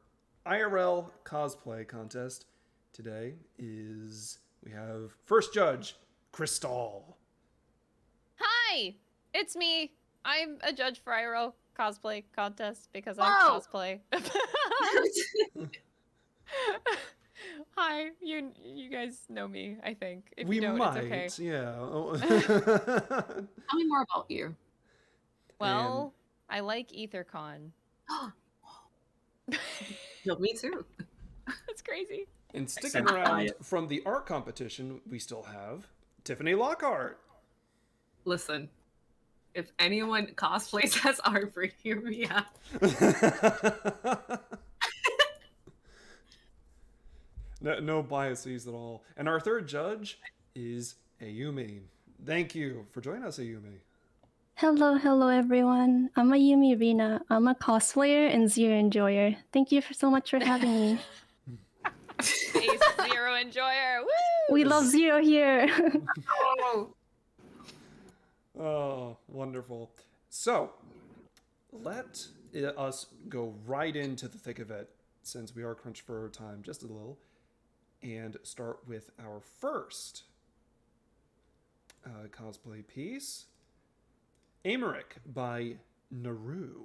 IRL Cosplay contest today is we have first judge, Crystal. Hi, it's me. I'm a judge for IRL Cosplay contest because I Whoa! cosplay. Hi, you guys know me, I think. If We you don't, might, it's okay. yeah. Tell me more about you. Well, I like AetherCon. No, me too. That's crazy. And sticking Except around quiet. from the art competition, we still have Tiffany Lockhart. Listen, if anyone cosplays as Arbor, hear me out. No biases at all. And our third judge is Ayumi. Thank you for joining us, Ayumi. Hello everyone. I'm Ayumi Rina. I'm a cosplayer and Zero Enjoyer. Thank you so much for having me. Ace Zero Enjoyer. Woo! We love Zero here. Oh, wonderful. So, let us go right into the thick of it, since we are crunched for time just a little, and start with our first cosplay piece, Amaric by Naru.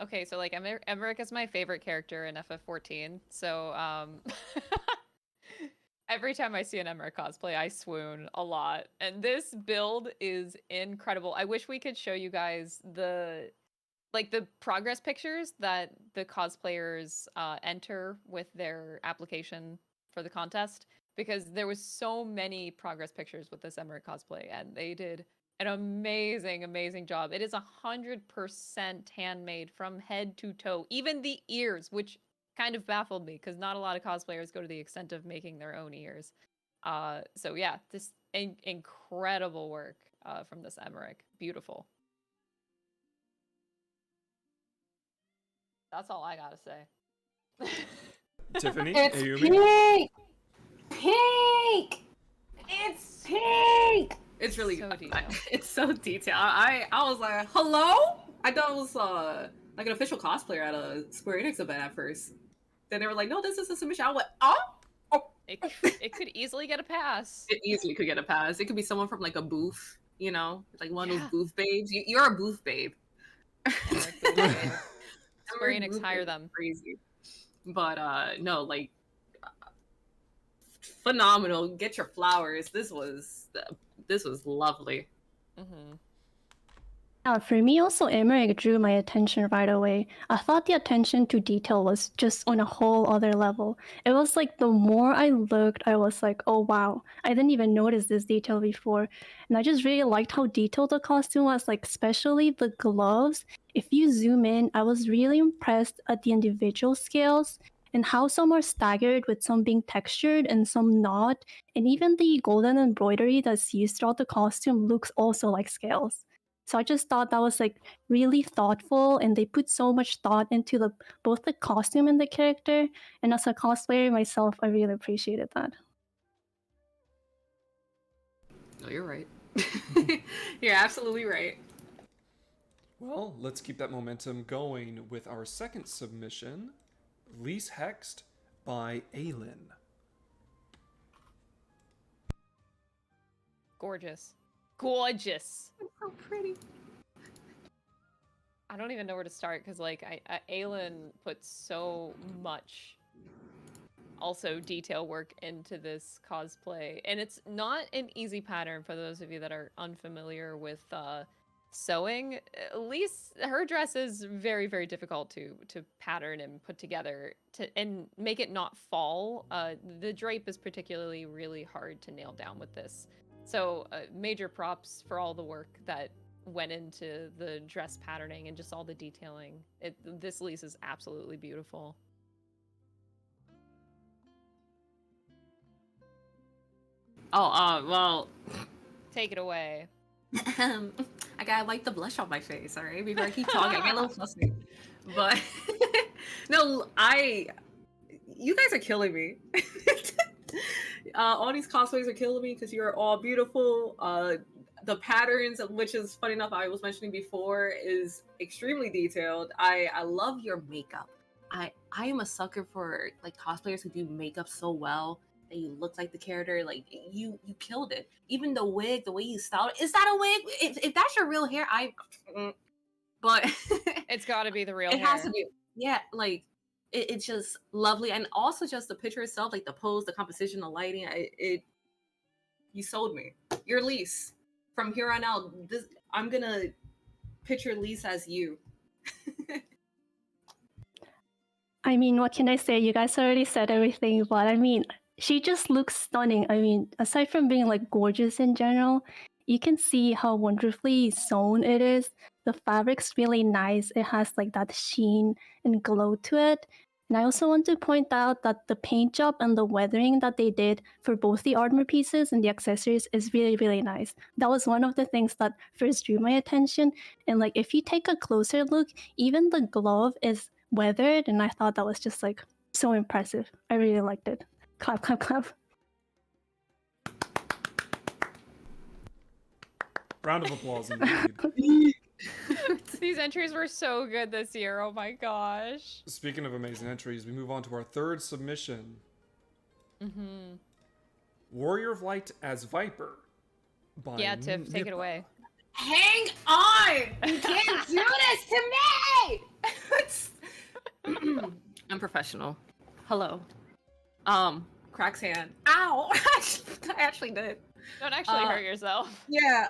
Okay, so like Emmerich is my favorite character in FF14. So every time I see an Emmerich cosplay, I swoon a lot. And this build is incredible. I wish we could show you guys the progress pictures that the cosplayers enter with their application for the contest, because there was so many progress pictures with this Emmerich cosplay, and they did an amazing job. It is 100% handmade from head to toe, even the ears, which kind of baffled me because not a lot of cosplayers go to the extent of making their own ears. So yeah, this incredible work from this Emmerich. Beautiful. That's all I gotta say. Tiffany, It's Ayumi. pink! It's pink! It's really So good. detailed. It's so detailed. I was like, hello? I thought it was like an official cosplayer at a Square Enix event at first. Then they were like, no, this is a submission. I went, oh! It could easily get a pass. It easily could get a pass. It could be someone from like a booth, you know? Like one of Yeah. those booth babes. You're a booth babe. Emmerich builds it. Square Emmerich Enix booth hire babe is them. Crazy. But no, like phenomenal. Get your flowers. This was lovely. Mm-hmm. For me, also, Emmerich drew my attention right away. I thought the attention to detail was just on a whole other level. It was like the more I looked, I was like, oh wow, I didn't even notice this detail before. And I just really liked how detailed the costume was, like especially the gloves. If you zoom in, I was really impressed at the individual scales and how some are staggered with some being textured and some not. And even the golden embroidery that's used throughout the costume looks also like scales. So I just thought that was like really thoughtful, and they put so much thought into both the costume and the character. And as a cosplayer myself, I really appreciated that. No, you're right. You're absolutely right. Well, let's keep that momentum going with our second submission, Lise Hext by Aylin. Gorgeous. It's so pretty. I don't even know where to start because like Aylin put so much also detail work into this cosplay, and it's not an easy pattern for those of you that are unfamiliar with sewing. At least her dress is very difficult to pattern and put together and make it not fall. The drape is particularly really hard to nail down with this. So major props for all the work that went into the dress patterning and just all the detailing. This Lise is absolutely beautiful. Oh, well, Take it away. I gotta wipe the blush off my face, all right? Before I keep talking, I get a little flustered. But no, you guys are killing me. All these cosplays are killing me because you're all beautiful. The patterns, which is funny enough, I was mentioning before, is extremely detailed. I love your makeup. I am a sucker for like cosplayers who do makeup so well that you look like the character. Like you killed it. Even the wig, the way you styled it. Is that a wig? If that's your real hair, but It's got to be the real it hair. has to be. Yeah, like it's just lovely, and also just the picture itself, like the pose, the composition, the lighting. You sold me. You're Lise. From here on out, I'm gonna picture Lise as you. I mean, what can I say? You guys already said everything, but I mean, she just looks stunning. I mean, aside from being like gorgeous in general, you can see how wonderfully sewn it is. The fabric's really nice. It has like that sheen and glow to it. And I also want to point out that the paint job and the weathering that they did for both the armor pieces and the accessories is really, really nice. That was one of the things that first drew my attention. And like, if you take a closer look, even the glove is weathered, and I thought that was just like so impressive. I really liked it. Clap, clap, clap. Round of applause indeed. These entries were so good this year. Oh my gosh. Speaking of amazing entries, we move on to our third submission. Warrior of Light as Viper. By Yeah, Tiff, take it away. Hang on! You can't do this to me! I'm professional. Hello. Crack's hand. Ow! I actually did. Don't actually hurt yourself. Yeah,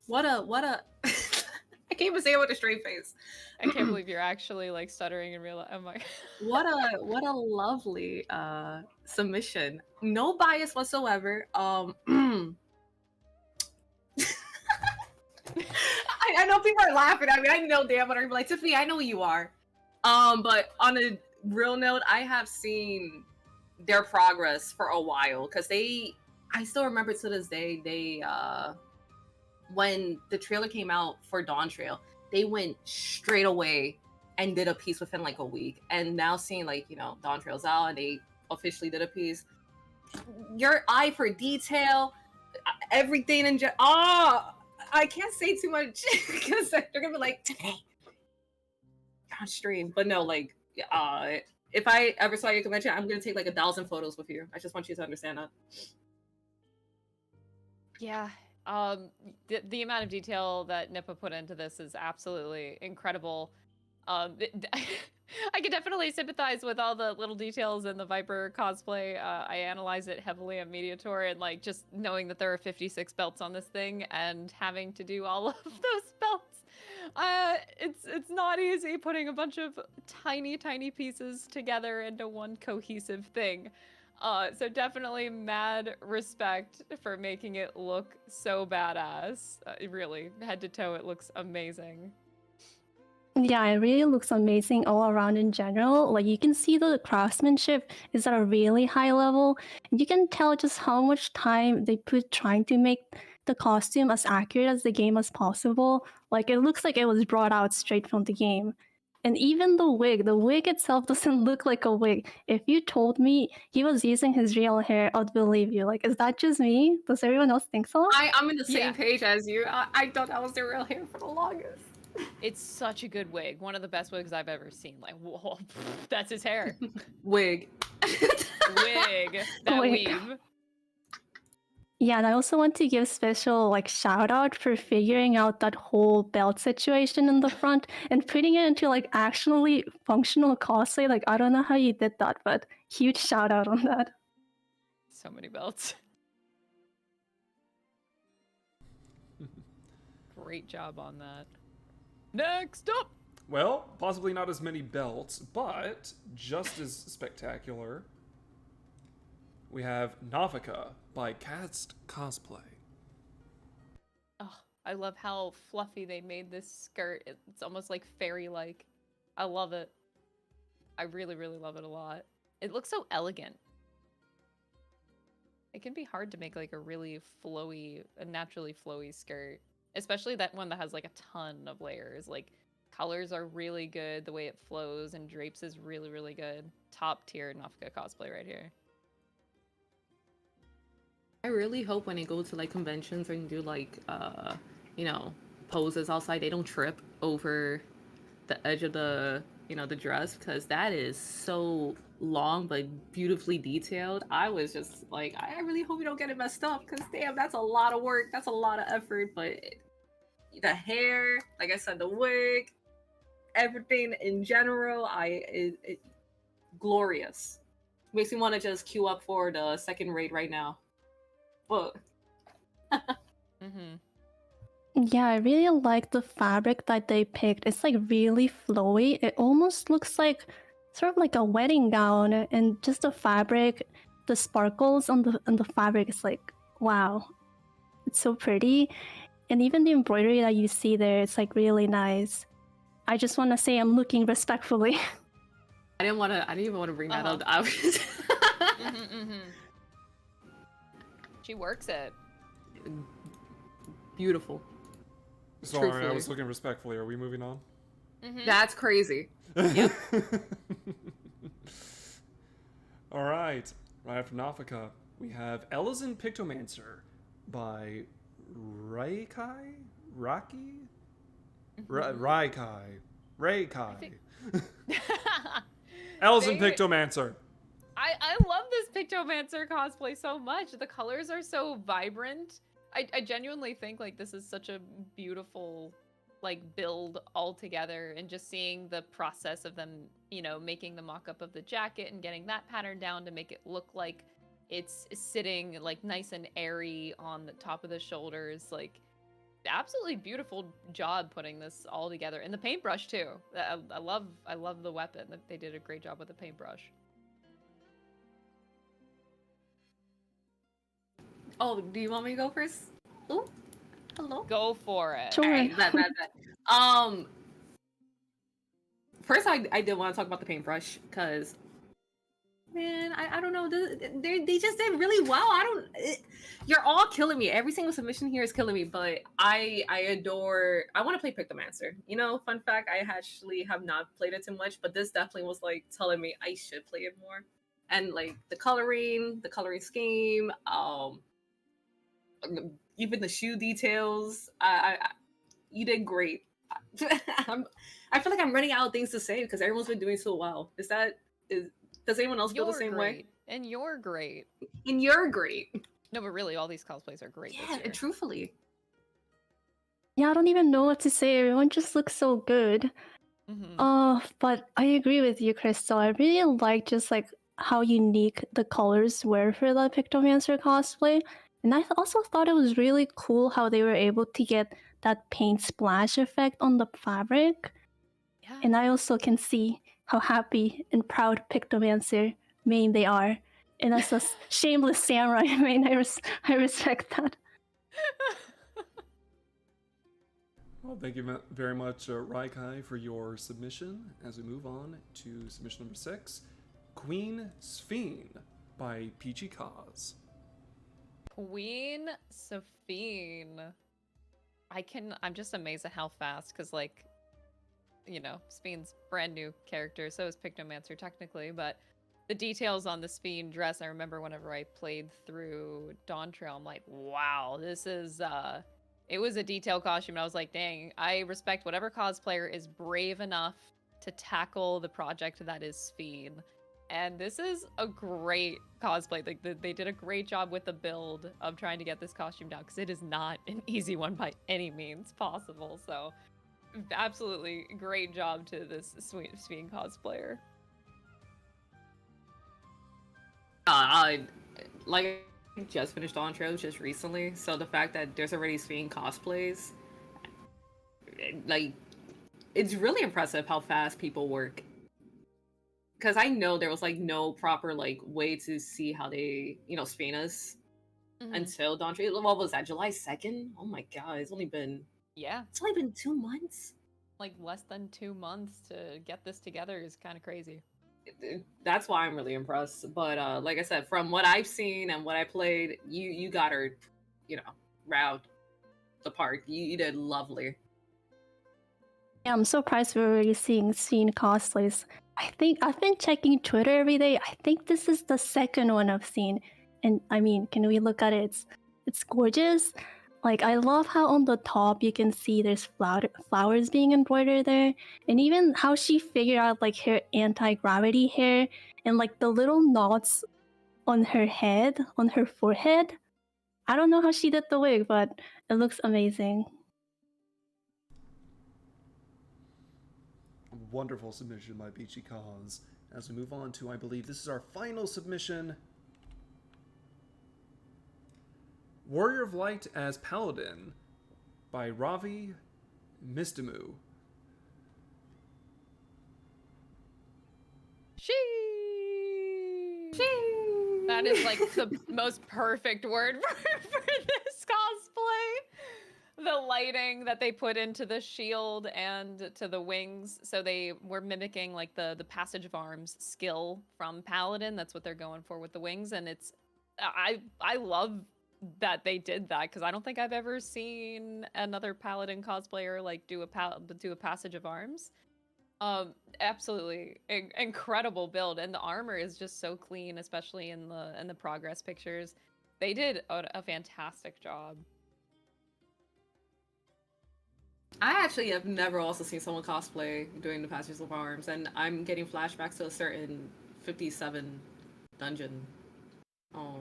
what a I can't even say it with a straight face. I can't believe you're actually like stuttering in real life. Oh my. What a lovely submission. No bias whatsoever. I know people are laughing at me. I know damn what I'm like, Tiffany, I know you are. But on a real note, I have seen their progress for a while because I still remember to this day, they when the trailer came out for Dawn Trail, they went straight away and did a piece within like a week. And now seeing like, Dawn Trail's out and they officially did a piece. Your eye for detail, everything in I can't say too much because they're gonna be like, today you're on stream. But no, like, if I ever saw your convention, I'm gonna take like 1,000 photos with you. I just want you to understand that. Yeah. The amount of detail that Nippa put into this is absolutely incredible. I could definitely sympathize with all the little details in the Viper cosplay. I analyze it heavily on Mediator, and like just knowing that there are 56 belts on this thing and having to do all of those belts, it's not easy putting a bunch of tiny pieces together into one cohesive thing. So definitely mad respect for making it look so badass. Really, head to toe, it looks amazing. Yeah, it really looks amazing all around in general. Like you can see the craftsmanship is at a really high level. And you can tell just how much time they put trying to make the costume as accurate as the game as possible. Like it looks like it was brought out straight from the game. And even the wig itself doesn't look like a wig. If you told me he was using his real hair, I'd believe you. Like, is that just me? Does everyone else think so? I'm in the same page as you. I thought that was their real hair for the longest. It's such a good wig. One of the best wigs I've ever seen. Like, whoa, that's his hair. Wig. Wig. That Wig. weave. Yeah, and I also want to give special shout out for figuring out that whole belt situation in the front and putting it into actually functional cosplay. Like I don't know how you did that, but huge shout out on that. So many belts. Great job on that. Next up! Well, possibly not as many belts, but just as spectacular. we have Navika by Cast Cosplay. Oh, I love how fluffy they made this skirt. It's almost like fairy-like. I love it. I really, really love it a lot. It looks so elegant. It can be hard to make like a really flowy, a naturally flowy skirt, especially that one that has like a ton of layers. Like colors are really good. The way it flows and drapes is really, really good. Top tier Nafka cosplay right here. I really hope when they go to like conventions and do like you know, poses outside, they don't trip over the edge of the, you know, the dress, because that is so long but beautifully detailed. I was just like, I really hope you don't get it messed up, because damn, that's a lot of work, that's a lot of effort. But the hair, like I said, the wig, everything in general, it glorious. Makes me want to just queue up for the second raid right now. But Mm-hmm. Yeah, I really like the fabric that they picked. It's like really flowy. It almost looks like sort of like a wedding gown, and just the fabric, the sparkles on the fabric is like, wow. It's so pretty. And even the embroidery that you see there, it's like really nice. I just want to say I'm looking respectfully. I didn't even want to bring that up. She works it. Beautiful. Sorry, I Truthfully. was looking respectfully. Are we moving on? That's crazy. Yep. All right. Right after Nafika, we have Ellison Pictomancer by Raikai? Raki? Raikai. Ellison Pictomancer. I love this Pictomancer cosplay so much. The colors are so vibrant. I genuinely think like this is such a beautiful like build all together, and just seeing the process of them, you know, making the mock-up of the jacket and getting that pattern down to make it look like it's sitting like nice and airy on the top of the shoulders. Like absolutely beautiful job putting this all together. And the paintbrush too. I love the weapon. They did a great job with the paintbrush. Oh, do you want me to go first? Oh, hello. Go for it. Sure. All right, bet. First, I did want to talk about the paintbrush, because, man, I don't know. They just did really well. You're all killing me. Every single submission here is killing me, but I adore. I want to play Pictomancer. You know, fun fact, I actually have not played it too much, but this definitely was like telling me I should play it more. And like the coloring scheme, even the shoe details. You did great. I feel like I'm running out of things to say because everyone's been doing so well. Does anyone else feel the same way? And you're great. And you're great. No, but really, all these cosplays are great this year. Truthfully. Yeah, I don't even know what to say. Everyone just looks so good. But I agree with you, Crystal. I really like just like how unique the colors were for the Pictomancer cosplay. And I also thought it was really cool how they were able to get that paint splash effect on the fabric. Yeah. And I also can see how happy and proud Pictomancer main they are. And as a shameless samurai main, I respect that. Well, thank you very much, Raikai, for your submission. As we move on to submission number 6, Queen Sphene by Peachy Cause. Queen Sphene. I'm just amazed at how fast, because like, you know, Sphene's brand new character, so is Pictomancer technically, but the details on the Sphene dress, I remember whenever I played through Dawn Trail, I'm like, wow, this is it was a detailed costume, and I was like, dang, I respect whatever cosplayer is brave enough to tackle the project that is Sphene. And this is a great cosplay. Like they did a great job with the build of trying to get this costume down, because it is not an easy one by any means possible. So absolutely great job to this sweet Sphene cosplayer. I just finished Dawn Trail just recently, so the fact that there's already Sphene cosplays, like, it's really impressive how fast people work. because I know there was like no proper like way to see how they, screen us until Dawn Tree. What was that? July 2nd? Oh my god, it's only been 2 months. Like less than 2 months to get this together is kind of crazy. That's why I'm really impressed. But like I said, from what I've seen and what I played, you got her, round the park. You did lovely. Yeah, I'm surprised we're already seeing cosplays. I think I've been checking Twitter every day. I think this is the second one I've seen. And I mean, can we look at it? It's gorgeous. Like, I love how on the top you can see there's flowers being embroidered there. And even how she figured out like her anti-gravity hair and like the little knots on her head, on her forehead. I don't know how she did the wig, but it looks amazing. Wonderful submission by Beachy Cause. As we move on to, I believe this is our final submission. Warrior of Light as Paladin by Ravi Mistamu. That is like the most perfect word for this cosplay. The lighting that they put into the shield and to the wings, so they were mimicking like the passage of arms skill from Paladin. That's what they're going for with the wings, and it's I love that they did that, because I don't think I've ever seen another Paladin cosplayer like do a passage of arms. Absolutely incredible build, and the armor is just so clean, especially in the progress pictures. They did a fantastic job. I actually have never also seen someone cosplay doing the Passages of Arms, and I'm getting flashbacks to a certain 57 dungeon. Oh.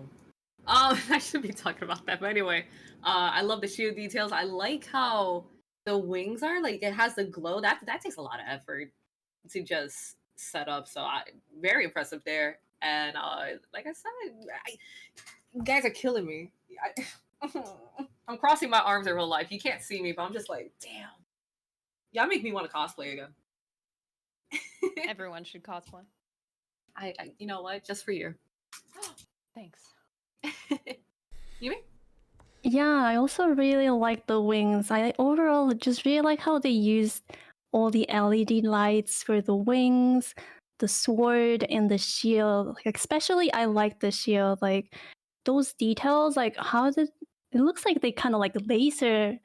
I should be talking about that, but anyway, I love the shield details. I like how the wings are, like, it has the glow. That takes a lot of effort to just set up, so very impressive there. And like I said, you guys are killing me. I'm crossing my arms in real life. You can't see me, but I'm just like, damn. Y'all make me want to cosplay again. Everyone should cosplay. I you know what? Just for you. Thanks. You mean? Yeah, I also really like the wings. I overall just really like how they used all the LED lights for the wings, the sword, and the shield. Like, especially, I like the shield. Like, those details, like it looks like they kind of like lasered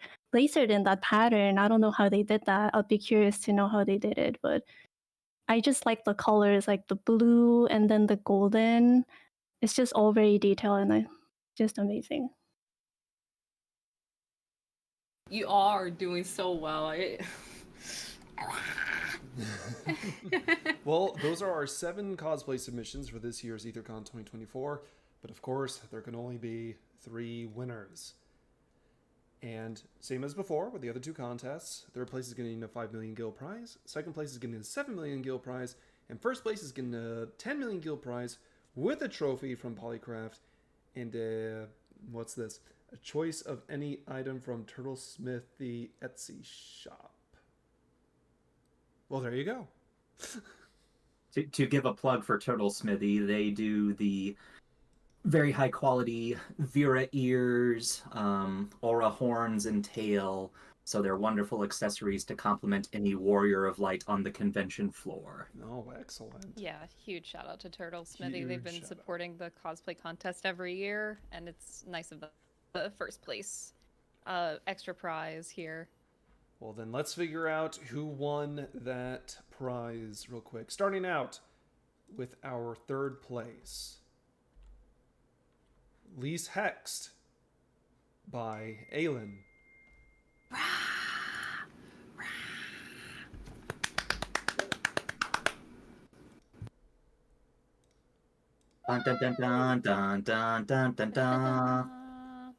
in that pattern. I don't know how they did that. I'd be curious to know how they did it, but I just like the colors, like the blue and then the golden. It's just all very detailed and just amazing. You are doing so well. Well, those are our 7 cosplay submissions for this year's AetherCon 2024, but of course, there can only be 3 winners. And same as before with the other 2 contests, third place is getting a 5 million gil prize, second place is getting a 7 million gil prize, and first place is getting a 10 million gil prize with a trophy from Polycraft and what's this? A choice of any item from Turtlesmith, the Etsy shop. Well, there you go. To give a plug for Turtle Smithy, they do the very high quality Vera ears, aura horns, and tail. So they're wonderful accessories to complement any Warrior of Light on the convention floor. Oh, excellent. Yeah, huge shout out to Turtle Smithy. They've been supporting the cosplay contest every year, and it's nice of the first place extra prize here. Well, then let's figure out who won that prize real quick. Starting out with our third place. Lise Hext by Aelin. Dun, dun, dun, dun, dun, dun, dun, dun, dun.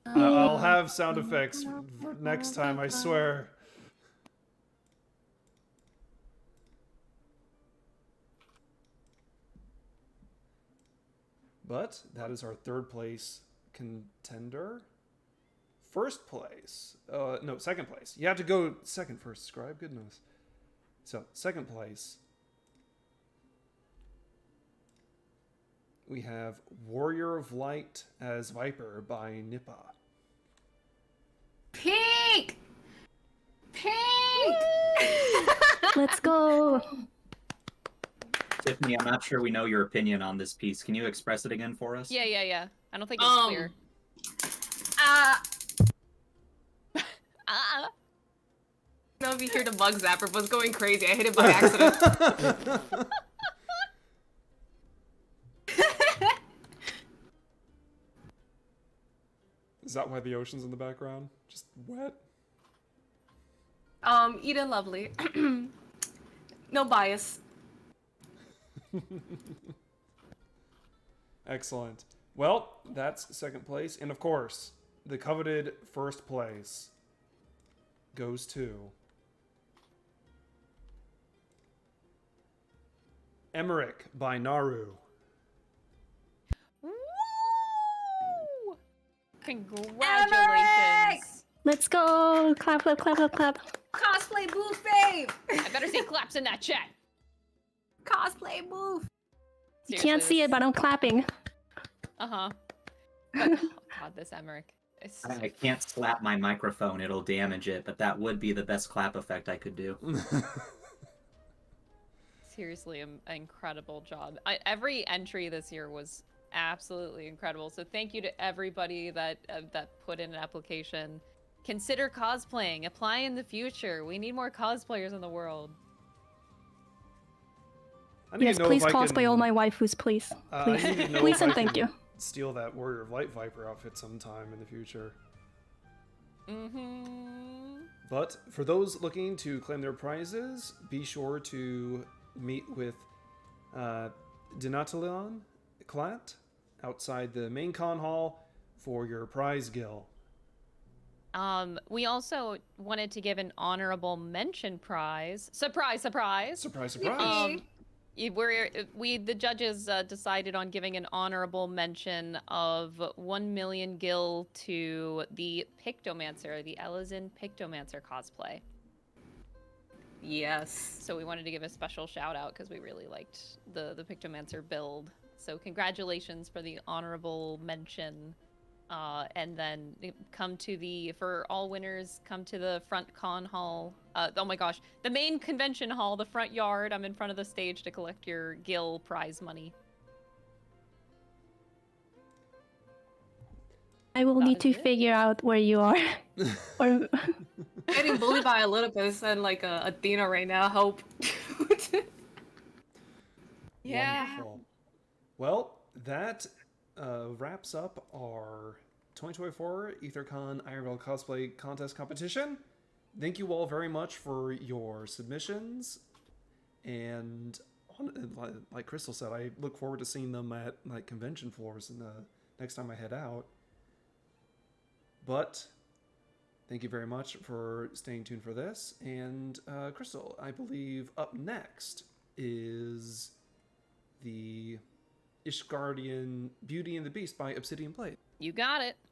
I'll have sound effects for next time, I swear. But that is our third place contender. First place. No, second place. You have to go second first, Scribe. Goodness. So, second place we have Warrior of Light as Viper by Nippa. Pink! Pink! Let's go. Tiffany, I'm not sure we know your opinion on this piece. Can you express it again for us? Yeah. I don't think it's clear. I don't know if you hear the bug zapper, but it's going crazy. I hit it by accident. Is that why the ocean's in the background? Just wet? Eden Lovely. No bias. Excellent. Well, that's second place. And of course, the coveted first place goes to Emmerich by Naru. Woo! Congratulations. Let's go. Clap, clap, clap, clap, clap. Cosplay booth, babe! I better see claps in that chat. Cosplay booth! You can't see it, but I'm clapping. Uh-huh. But, oh god, this Emmerich. It's I can't slap my microphone, it'll damage it, but that would be the best clap effect I could do. seriously an incredible job. Every entry this year was absolutely incredible. So thank you to everybody that put in an application. Consider cosplaying. Apply in the future. We need more cosplayers in the world. Yes, please cosplay all my waifus, please. Please, please and thank you. Steal that Warrior of Light Viper outfit sometime in the future. Mm-hmm. But for those looking to claim their prizes, be sure to meet with Dinatalion Clat outside the main con hall for your prize gill. We also wanted to give an honorable mention prize. Surprise, surprise! Surprise, surprise! The judges decided on giving an honorable mention of 1 million gil to the Pictomancer, the Elizin Pictomancer cosplay. Yes. So we wanted to give a special shout out because we really liked the Pictomancer build. So congratulations for the honorable mention. And then for all winners, come to the front con hall. Oh my gosh, the main convention hall, the front yard. I'm in front of the stage to collect your Gil prize money. I will need to figure out where you are. Or Getting bullied by a little bit and like Athena right now. Hope. Yeah. Wonderful. Well, that wraps up our 2024 AetherCon IRL Cosplay Contest Competition. Thank you all very much for your submissions. And like Crystal said, I look forward to seeing them at like convention floors in the next time I head out. But thank you very much for staying tuned for this. And Crystal, I believe up next is the Ishgardian Beauty and the Beast by Obsidian Blade. You got it.